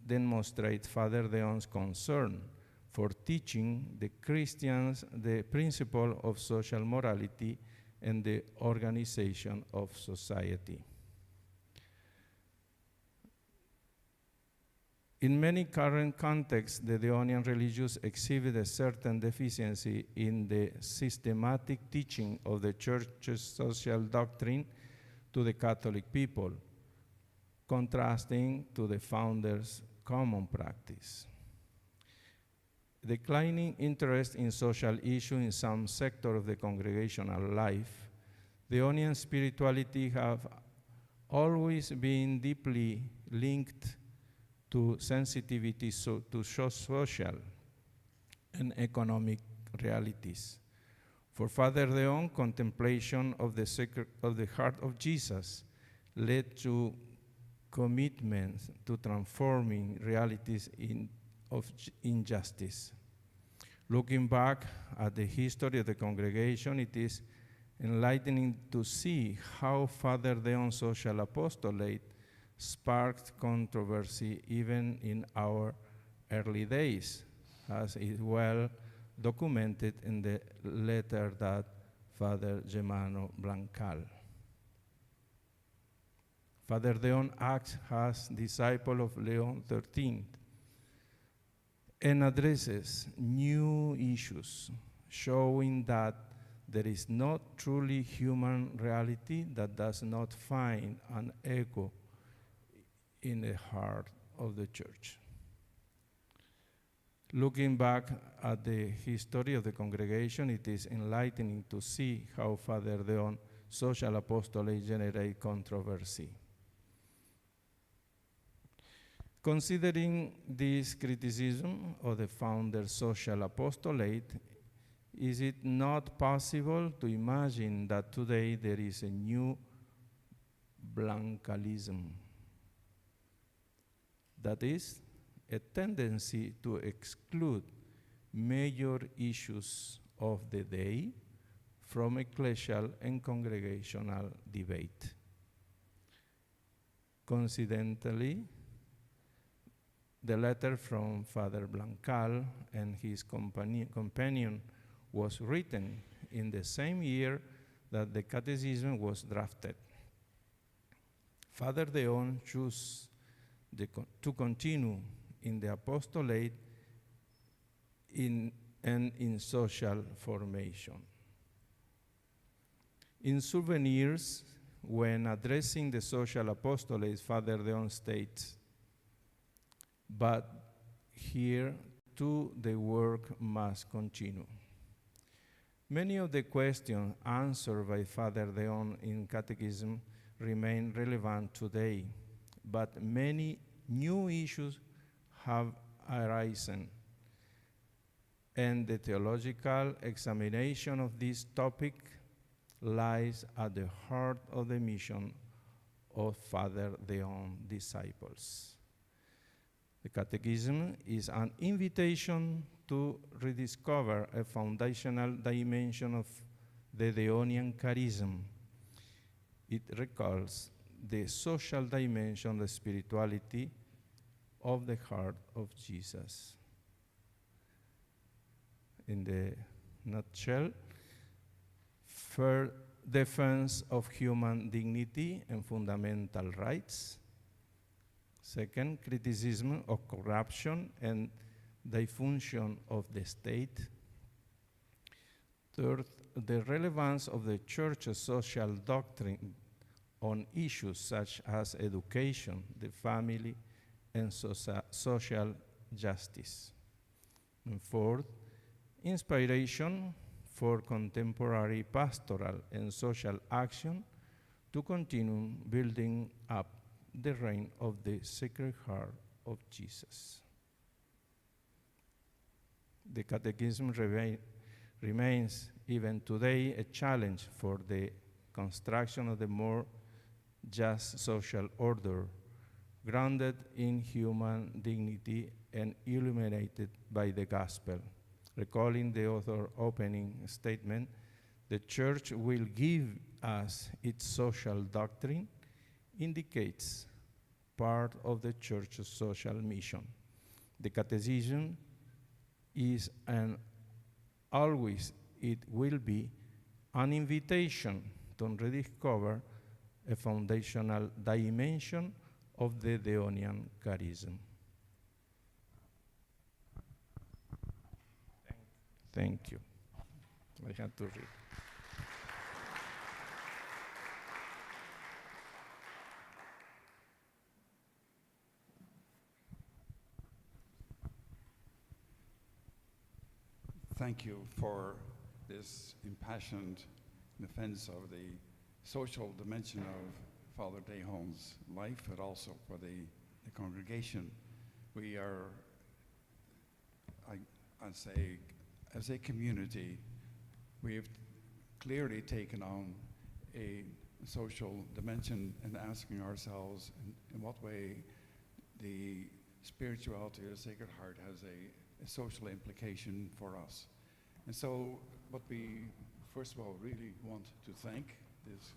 demonstrates Father Dehon's concern for teaching the Christians the principle of social morality and the organization of society. In many current contexts, the Dehonian religious exhibit a certain deficiency in the systematic teaching of the Church's social doctrine to the Catholic people, contrasting to the founders' common practice. Declining interest in social issues in some sector of the congregational life, Dehonian spirituality have always been deeply linked to sensitivity to social and economic realities. For Father Dehon, contemplation of the heart of Jesus led to commitments to transforming realities of injustice. Looking back at the history of the congregation, it is enlightening to see how Father Dehon's social apostolate sparked controversy even in our early days, as is well documented in the letter that Father Germano Blancal. Father Dehon acts as disciple of Leon XIII and addresses new issues, showing that there is not truly human reality that does not find an echo in the heart of the Church. Looking back at the history of the congregation, it is enlightening to see how Father Dehon's social apostolate generated controversy. Considering this criticism of the founder's social apostolate, is it not possible to imagine that today there is a new Blancalism? That is, a tendency to exclude major issues of the day from ecclesial and congregational debate. Coincidentally, the letter from Father Blancal and his companion was written in the same year that the Catechism was drafted. Father Dehon chose to continue in the apostolate and in social formation. In Souvenirs, when addressing the social apostolate, Father Dehon states, "But here too the work must continue." Many of the questions answered by Father Dehon in Catechism remain relevant today, but many new issues have arisen, and the theological examination of this topic lies at the heart of the mission of Father Dehon's disciples. The Catechism is an invitation to rediscover a foundational dimension of the Dehonian charism. It recalls the social dimension, the spirituality of the heart of Jesus. In the nutshell, fair defense of human dignity and fundamental rights. Second, criticism of corruption and dysfunction of the state. Third, the relevance of the Church's social doctrine on issues such as education, the family, and social justice. And fourth, inspiration for contemporary pastoral and social action to continue building up the reign of the Sacred Heart of Jesus. The Catechism remains even today a challenge for the construction of the more just social order, grounded in human dignity and illuminated by the gospel. Recalling the author's opening statement, the Church will give us its social doctrine, indicates part of the Church's social mission. The Catechism is and always it will be an invitation to rediscover a foundational dimension of the Dehonian charism. Thank you. I had to read. Thank you for this impassioned defense of the social dimension of Father Dehon's life, but also for the congregation. We are, I'd say, as a community, we've clearly taken on a social dimension and asking ourselves in what way the spirituality of the Sacred Heart has a social implication for us. And so what we, first of all, really want to thank is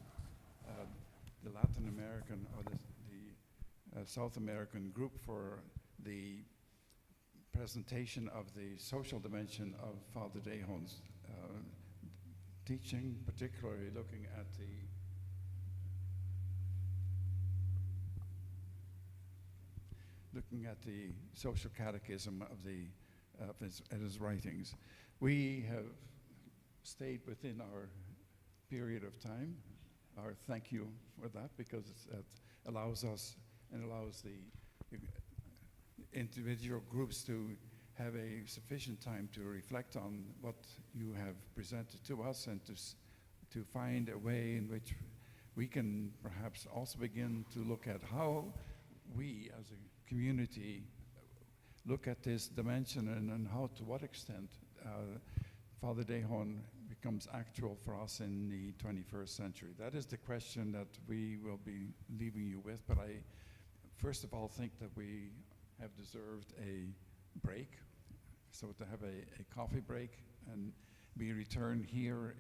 the Latin American or the South American group for the presentation of the social dimension of Father Dehon's teaching, particularly looking at the Social Catechism of his writings. We have stayed within our period of time. Our thank you for that, because it allows us and allows the individual groups to have a sufficient time to reflect on what you have presented to us, and to find a way in which we can perhaps also begin to look at how we as a community look at this dimension, and how, to what extent Father Dehon becomes actual for us in the 21st century. That is the question that we will be leaving you with, but I first of all think that we have deserved a break, so to have a coffee break, and we return here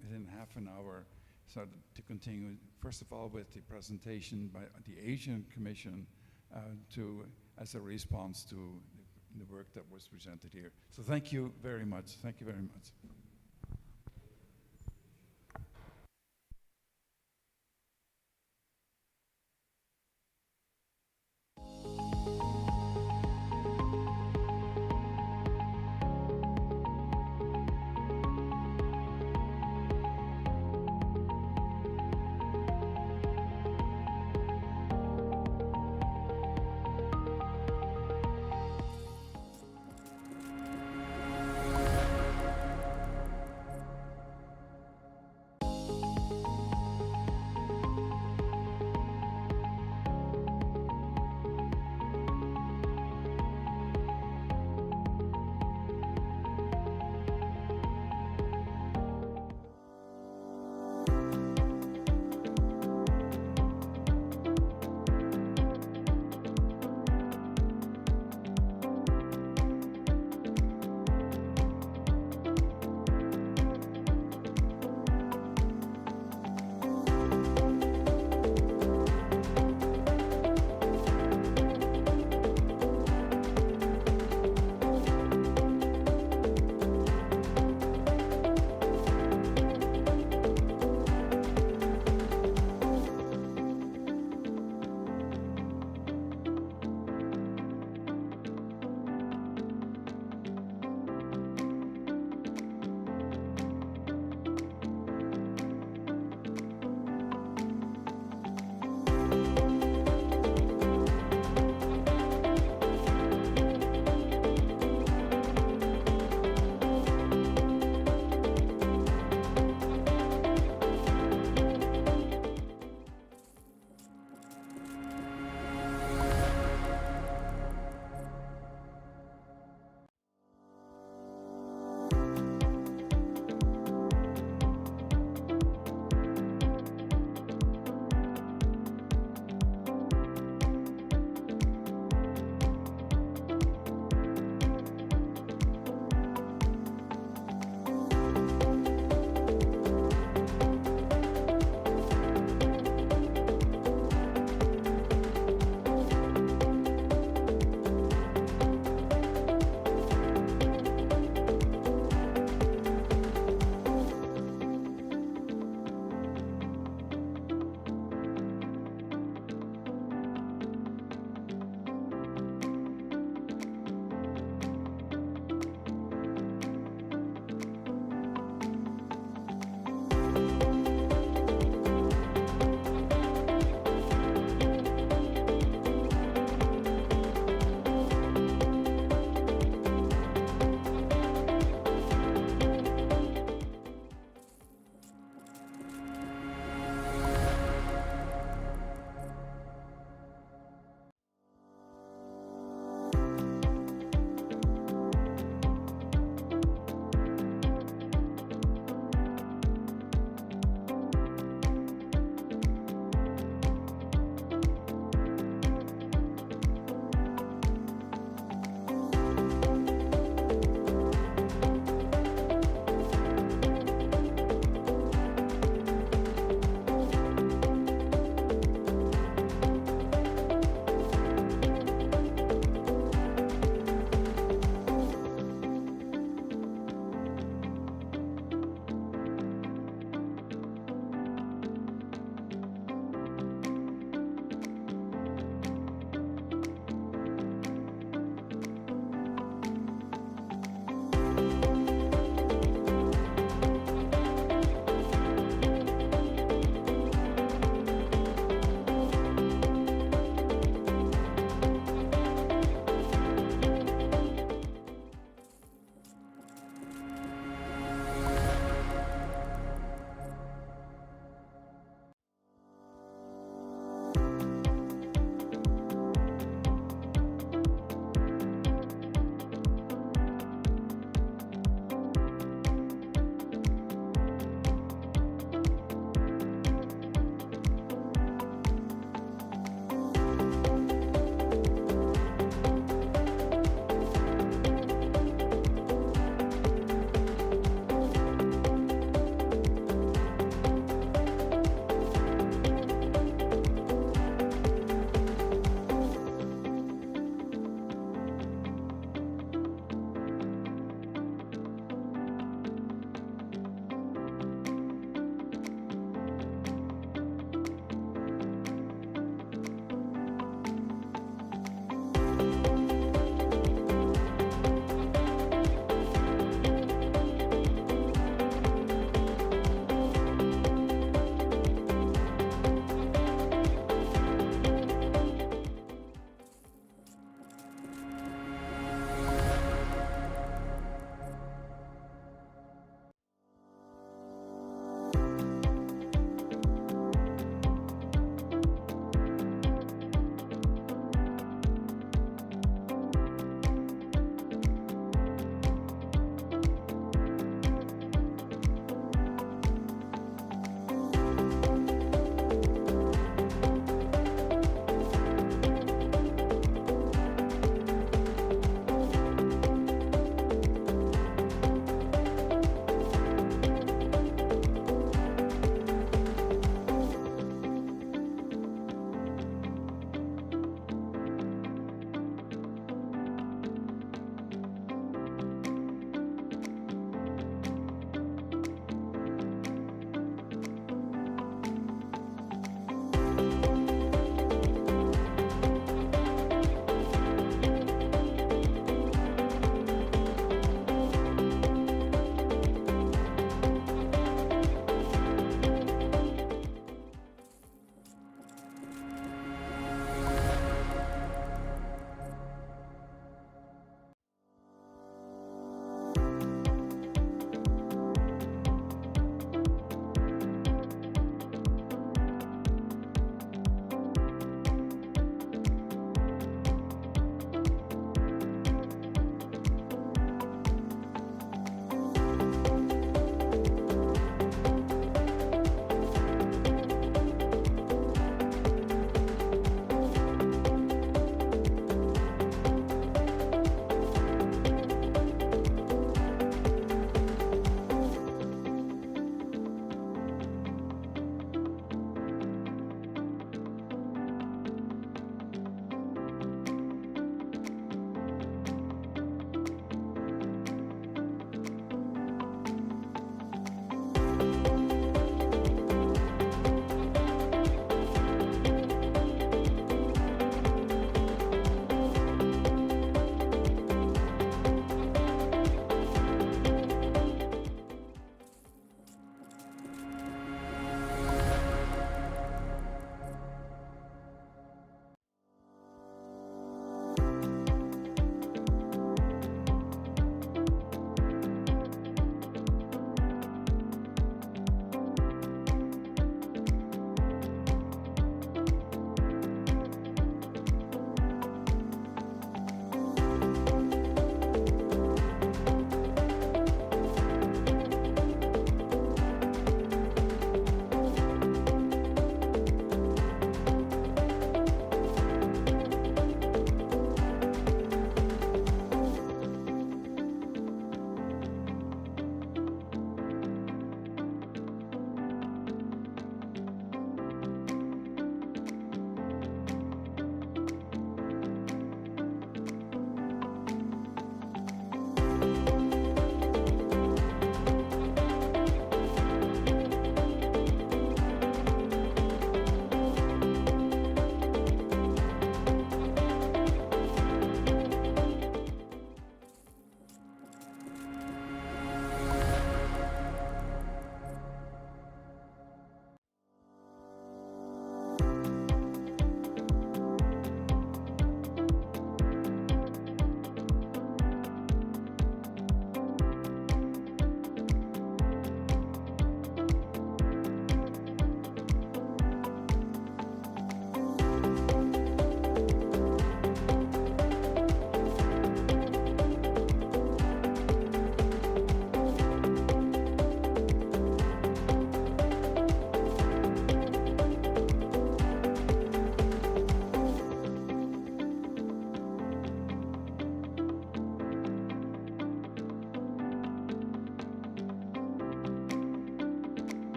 within half an hour, so to continue, first of all, with the presentation by the Asian Commission as a response to the work that was presented here. So thank you very much. Thank you very much.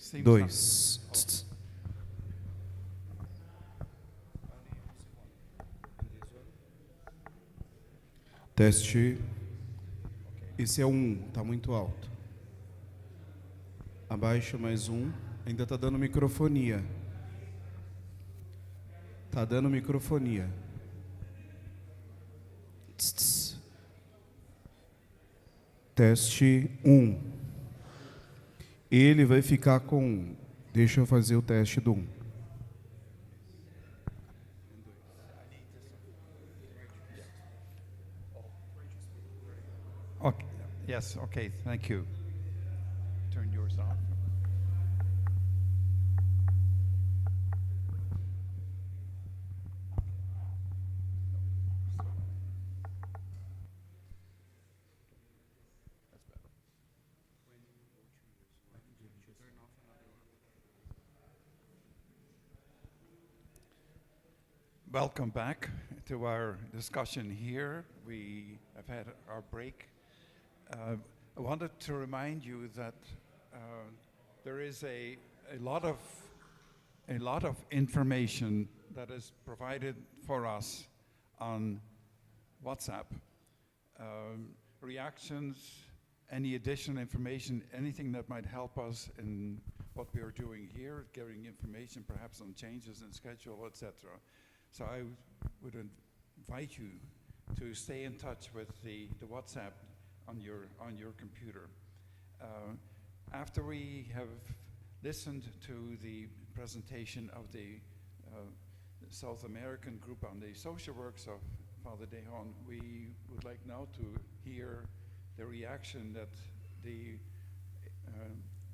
seems Dois. Teste. Esse é tá muito alto. Abaixa mais um. Ainda tá dando microfonia. Tá dando microfonia. Teste 1. Ele vai ficar com... Deixa eu fazer o teste do 1. Okay. Yes, okay, thank you. Turn yours off. Welcome back to our discussion here. We have had our break. I wanted to remind you that there is a lot of information that is provided for us on WhatsApp. Reactions, any additional information, anything that might help us in what we are doing here, giving information perhaps on changes in schedule, etc. So I would invite you to stay in touch with the WhatsApp on your computer. After we have listened to the presentation of the South American group on the social works of Father Dehon, we would like now to hear the reaction that the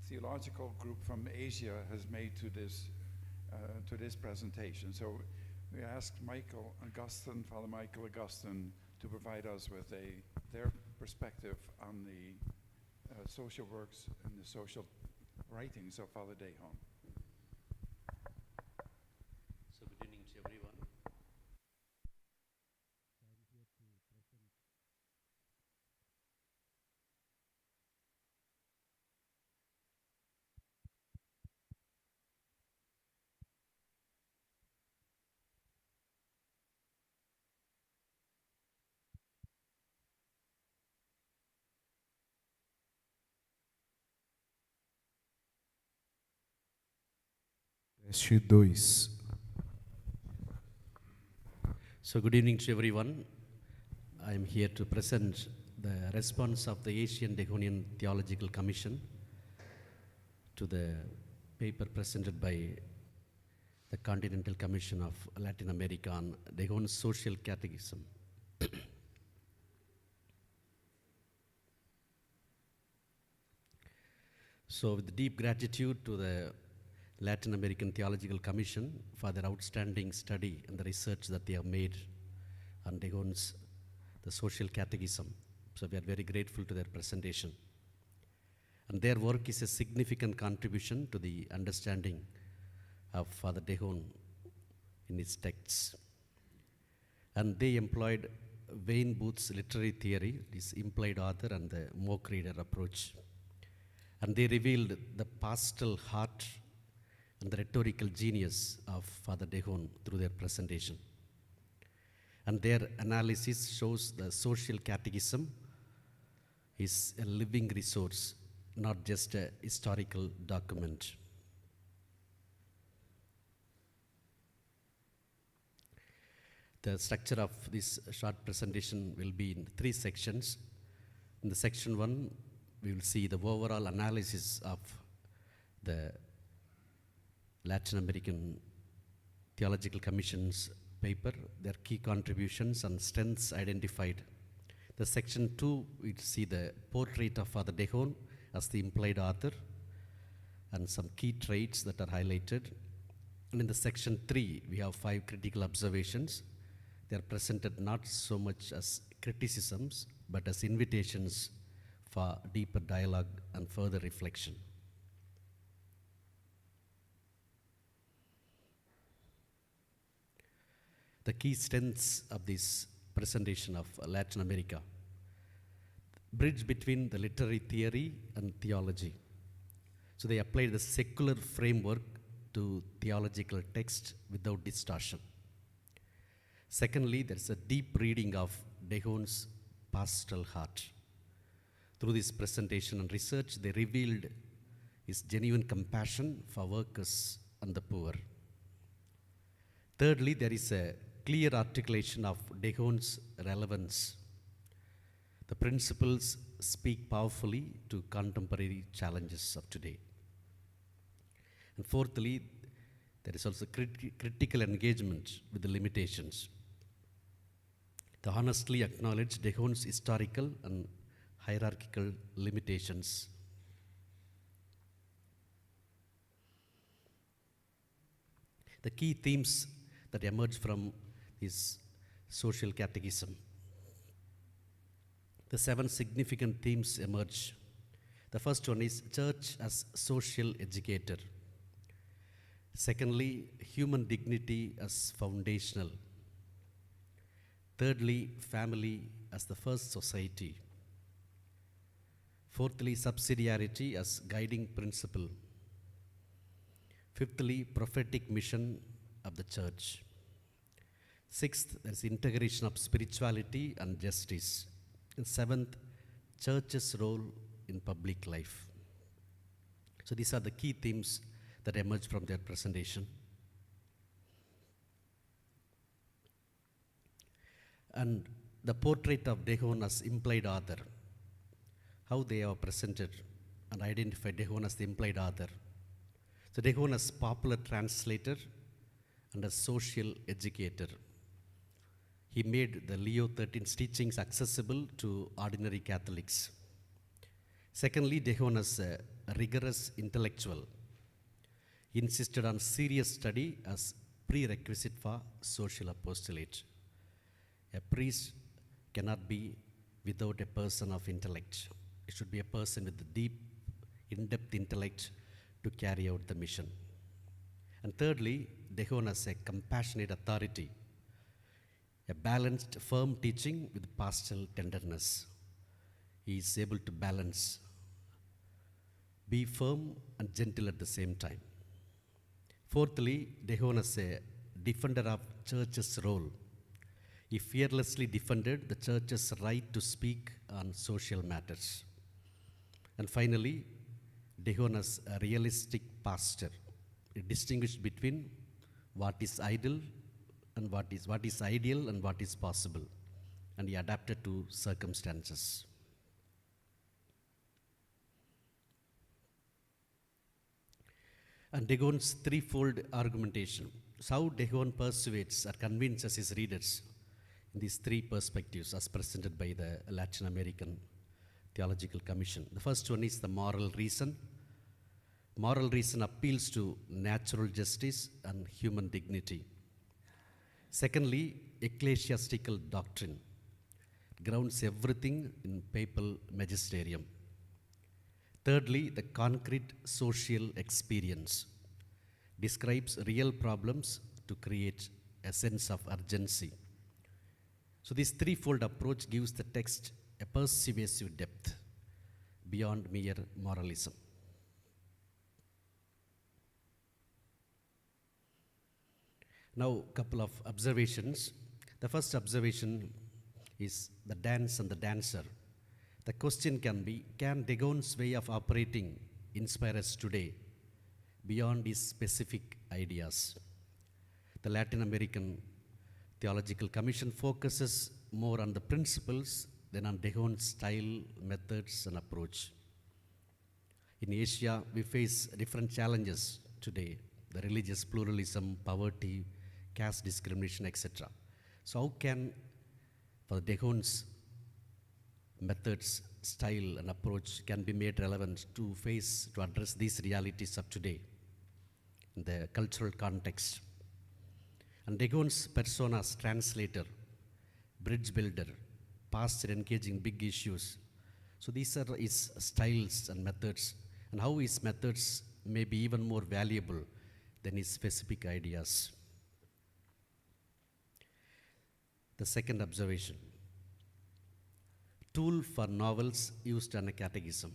theological group from Asia has made to this presentation. So we asked Father Michael Augustine, to provide us with their perspective on the social works and the social writings of Father Dehon. So good evening to everyone. Teste 2. So good evening to everyone. I am here to present the response of the Asian Dehonian Theological Commission to the paper presented by the Continental Commission of Latin America on Dehon's Social Catechism. So with deep gratitude to the Latin American Theological Commission for their outstanding study and the research that they have made on Dehon's the Social Catechism. So we are very grateful to their presentation. And their work is a significant contribution to the understanding of Father Dehon in his texts. And they employed Wayne Booth's literary theory, this implied author and the mock reader approach. And they revealed the pastoral heart and the rhetorical genius of Father Dehon through their presentation. And their analysis shows the Social Catechism is a living resource, not just a historical document. The structure of this short presentation will be in 3 sections. In the section 1, we will see the overall analysis of the Latin American Theological Commission's paper, their key contributions and strengths identified. The section 2, we see the portrait of Father Dehon as the implied author and some key traits that are highlighted. And in the section 3, we have 5 critical observations. They are presented not so much as criticisms, but as invitations for deeper dialogue and further reflection. The key strengths of this presentation of Latin America: bridge between the literary theory and theology. So they applied the secular framework to theological text without distortion. Secondly, there's a deep reading of Dehon's pastoral heart. Through this presentation and research, they revealed his genuine compassion for workers and the poor. Thirdly, there is a clear articulation of Dehon's relevance. The principles speak powerfully to contemporary challenges of today. And fourthly, there is also critical engagement with the limitations. They honestly acknowledge Dehon's historical and hierarchical limitations. The key themes that emerge from this Social Catechism. The 7 significant themes emerge. The first one is church as social educator. Secondly, human dignity as foundational. Thirdly, family as the first society. Fourthly, subsidiarity as guiding principle. Fifthly, prophetic mission of the church. Sixth, there is integration of spirituality and justice. And seventh, church's role in public life. So these are the key themes that emerge from their presentation. And the portrait of Dehon as implied author, how they are presented and identified Dehon as the implied author. So Dehon as popular translator and a social educator. He made the Leo XIII's teachings accessible to ordinary Catholics. Secondly, Dehon as a rigorous intellectual. He insisted on serious study as prerequisite for social apostolate. A priest cannot be without a person of intellect. It should be a person with deep, in-depth intellect to carry out the mission. And thirdly, Dehon as a compassionate authority, a balanced, firm teaching with pastoral tenderness. He is able to balance, be firm and gentle at the same time. Fourthly, Dehon as a defender of church's role. He fearlessly defended the church's right to speak on social matters. And finally, Dehon as a realistic pastor. He distinguished between what is ideal and what is ideal and what is possible. And he adapted to circumstances. And Dehon's threefold argumentation. So how Dehon persuades or convinces his readers in these 3 perspectives as presented by the Latin American Theological Commission. The first one is the moral reason. Moral reason appeals to natural justice and human dignity. Secondly, ecclesiastical doctrine grounds everything in papal magisterium. Thirdly, the concrete social experience describes real problems to create a sense of urgency. So this threefold approach gives the text a persuasive depth beyond mere moralism. Now, a couple of observations. The first observation is the dance and the dancer. The question can be, can Dehon's way of operating inspire us today beyond his specific ideas? The Latin American Theological Commission focuses more on the principles than on Dehon's style, methods, and approach. In Asia, we face different challenges today, the religious pluralism, poverty, caste discrimination, etc. So how can, for Dehon's methods, style, and approach can be made relevant to address these realities of today in the cultural context? And Dehon's persona as translator, bridge builder, pastor engaging big issues. So these are his styles and methods, and how his methods may be even more valuable than his specific ideas. The second observation, tool for novels used in a catechism.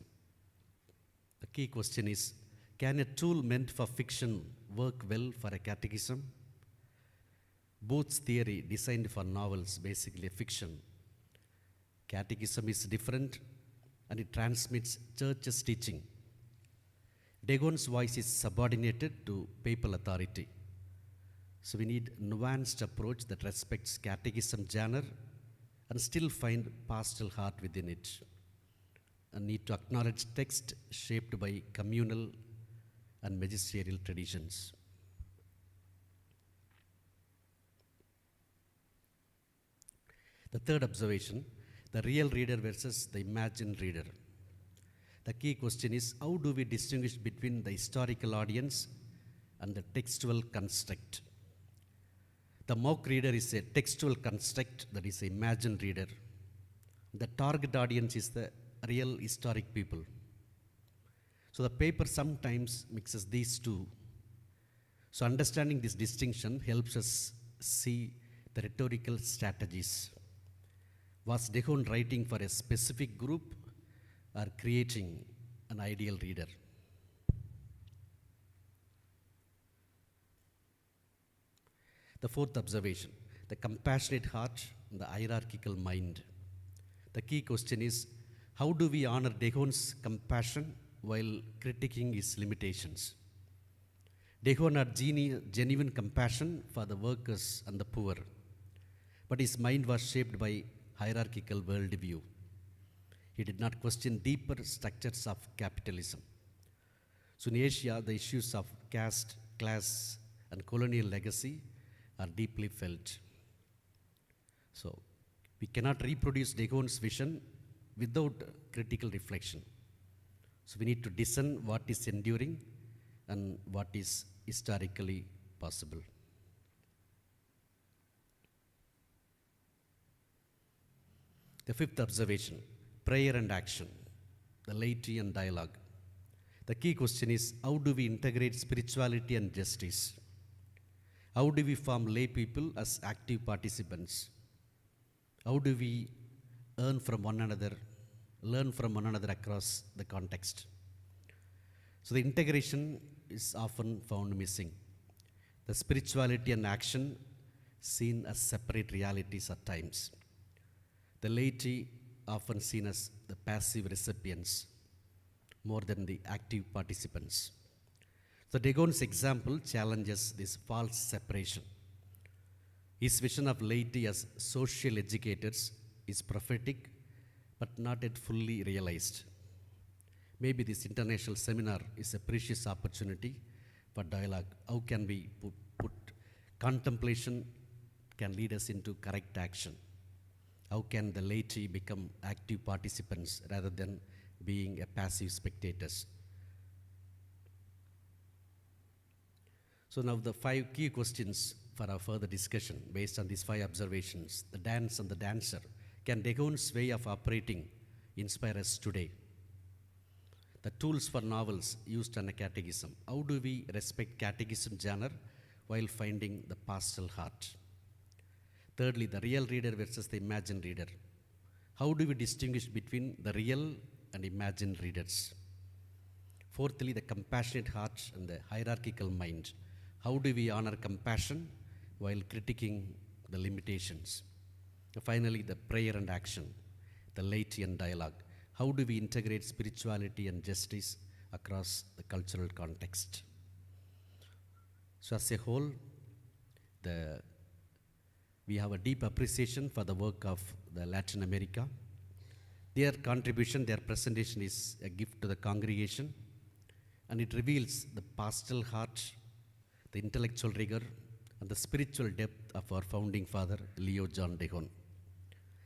The key question is, Can a tool meant for fiction work well for a catechism? Booth's theory, designed for novels, basically a fiction. Catechism is different and it transmits church's teaching. Dehon's voice is subordinated to papal authority. So we need a nuanced approach that respects catechism genre and still find pastoral heart within it. And need to acknowledge text shaped by communal and magisterial traditions. The third observation, the real reader versus the imagined reader. The key question is, how do we distinguish between the historical audience and the textual construct? The mock reader is a textual construct, that is, an imagined reader. The target audience is the real historic people. So the paper sometimes mixes these two. So understanding this distinction helps us see the rhetorical strategies. Was Dehon writing for a specific group or creating an ideal reader? The fourth observation, the compassionate heart and the hierarchical mind. The key question is, how do we honor Dehon's compassion while critiquing his limitations? Dehon had genuine compassion for the workers and the poor, but his mind was shaped by hierarchical worldview. He did not question deeper structures of capitalism. So in Asia, the issues of caste, class, and colonial legacy are deeply felt. So we cannot reproduce Dehon's vision without critical reflection. So we need to discern what is enduring and what is historically possible. The fifth observation, prayer and action, the laity and dialogue. The key question is, how do we integrate spirituality and justice? How do we form lay people as active participants? How do we learn from one another across the context? So the integration is often found missing. The spirituality and action seen as separate realities at times. The laity often seen as the passive recipients more than the active participants. So Dehon's example challenges this false separation. His vision of laity as social educators is prophetic but not yet fully realized. Maybe this international seminar is a precious opportunity for dialogue. How can we put contemplation can lead us into correct action? How can the laity become active participants rather than being a passive spectators? So now the 5 key questions for our further discussion based on these 5 observations. The dance and the dancer. Can Dehon's way of operating inspire us today? The tools for novels used on a catechism. How do we respect catechism genre while finding the pastoral heart? Thirdly, the real reader versus the imagined reader. How do we distinguish between the real and imagined readers? Fourthly, the compassionate heart and the hierarchical mind. How do we honor compassion while critiquing the limitations? And finally, the prayer and action, the laity and dialogue. How do we integrate spirituality and justice across the cultural context? So as a whole, we have a deep appreciation for the work of the Latin America. Their contribution, their presentation is a gift to the congregation, and it reveals the pastoral heart, the intellectual rigor, and the spiritual depth of our founding father, Leo John Dehon.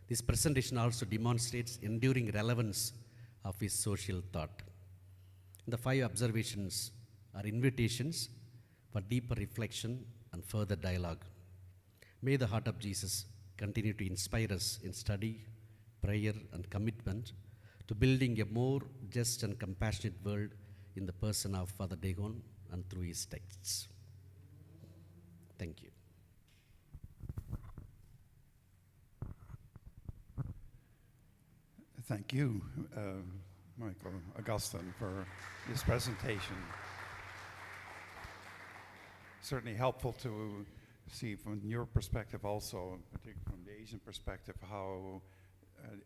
This presentation also demonstrates enduring relevance of his social thought. The 5 observations are invitations for deeper reflection and further dialogue. May the heart of Jesus continue to inspire us in study, prayer, and commitment to building a more just and compassionate world in the person of Father Dehon and through his texts. Thank you. Thank you, Michael Augustine, for this presentation. certainly helpful to see from your perspective also, particularly from the Asian perspective, how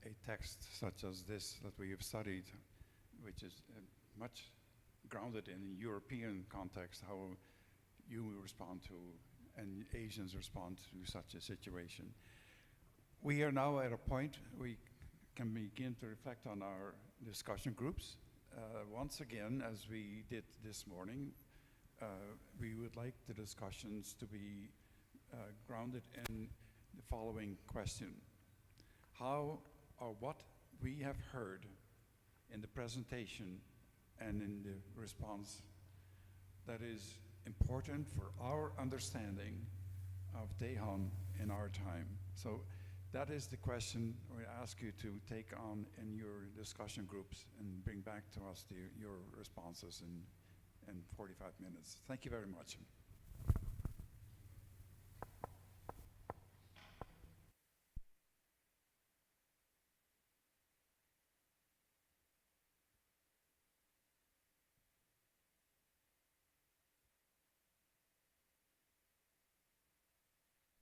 a text such as this that we have studied, which is much grounded in a European context, how you respond to and Asians respond to such a situation. We are now at a point we can begin to reflect on our discussion groups. Once again, as we did this morning, we would like the discussions to be grounded in the following question. How or what we have heard in the presentation and in the response that is important for our understanding of Dehon in our time. So that is the question we ask you to take on in your discussion groups and bring back to us your responses in 45 minutes. Thank you very much.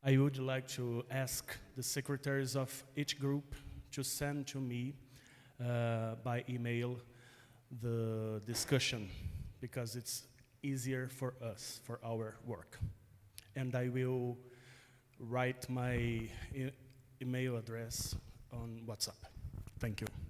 I would like to ask the secretaries of each group to send to me by email the discussion, because it's easier for us, for our work. And I will write my email address on WhatsApp. Thank you.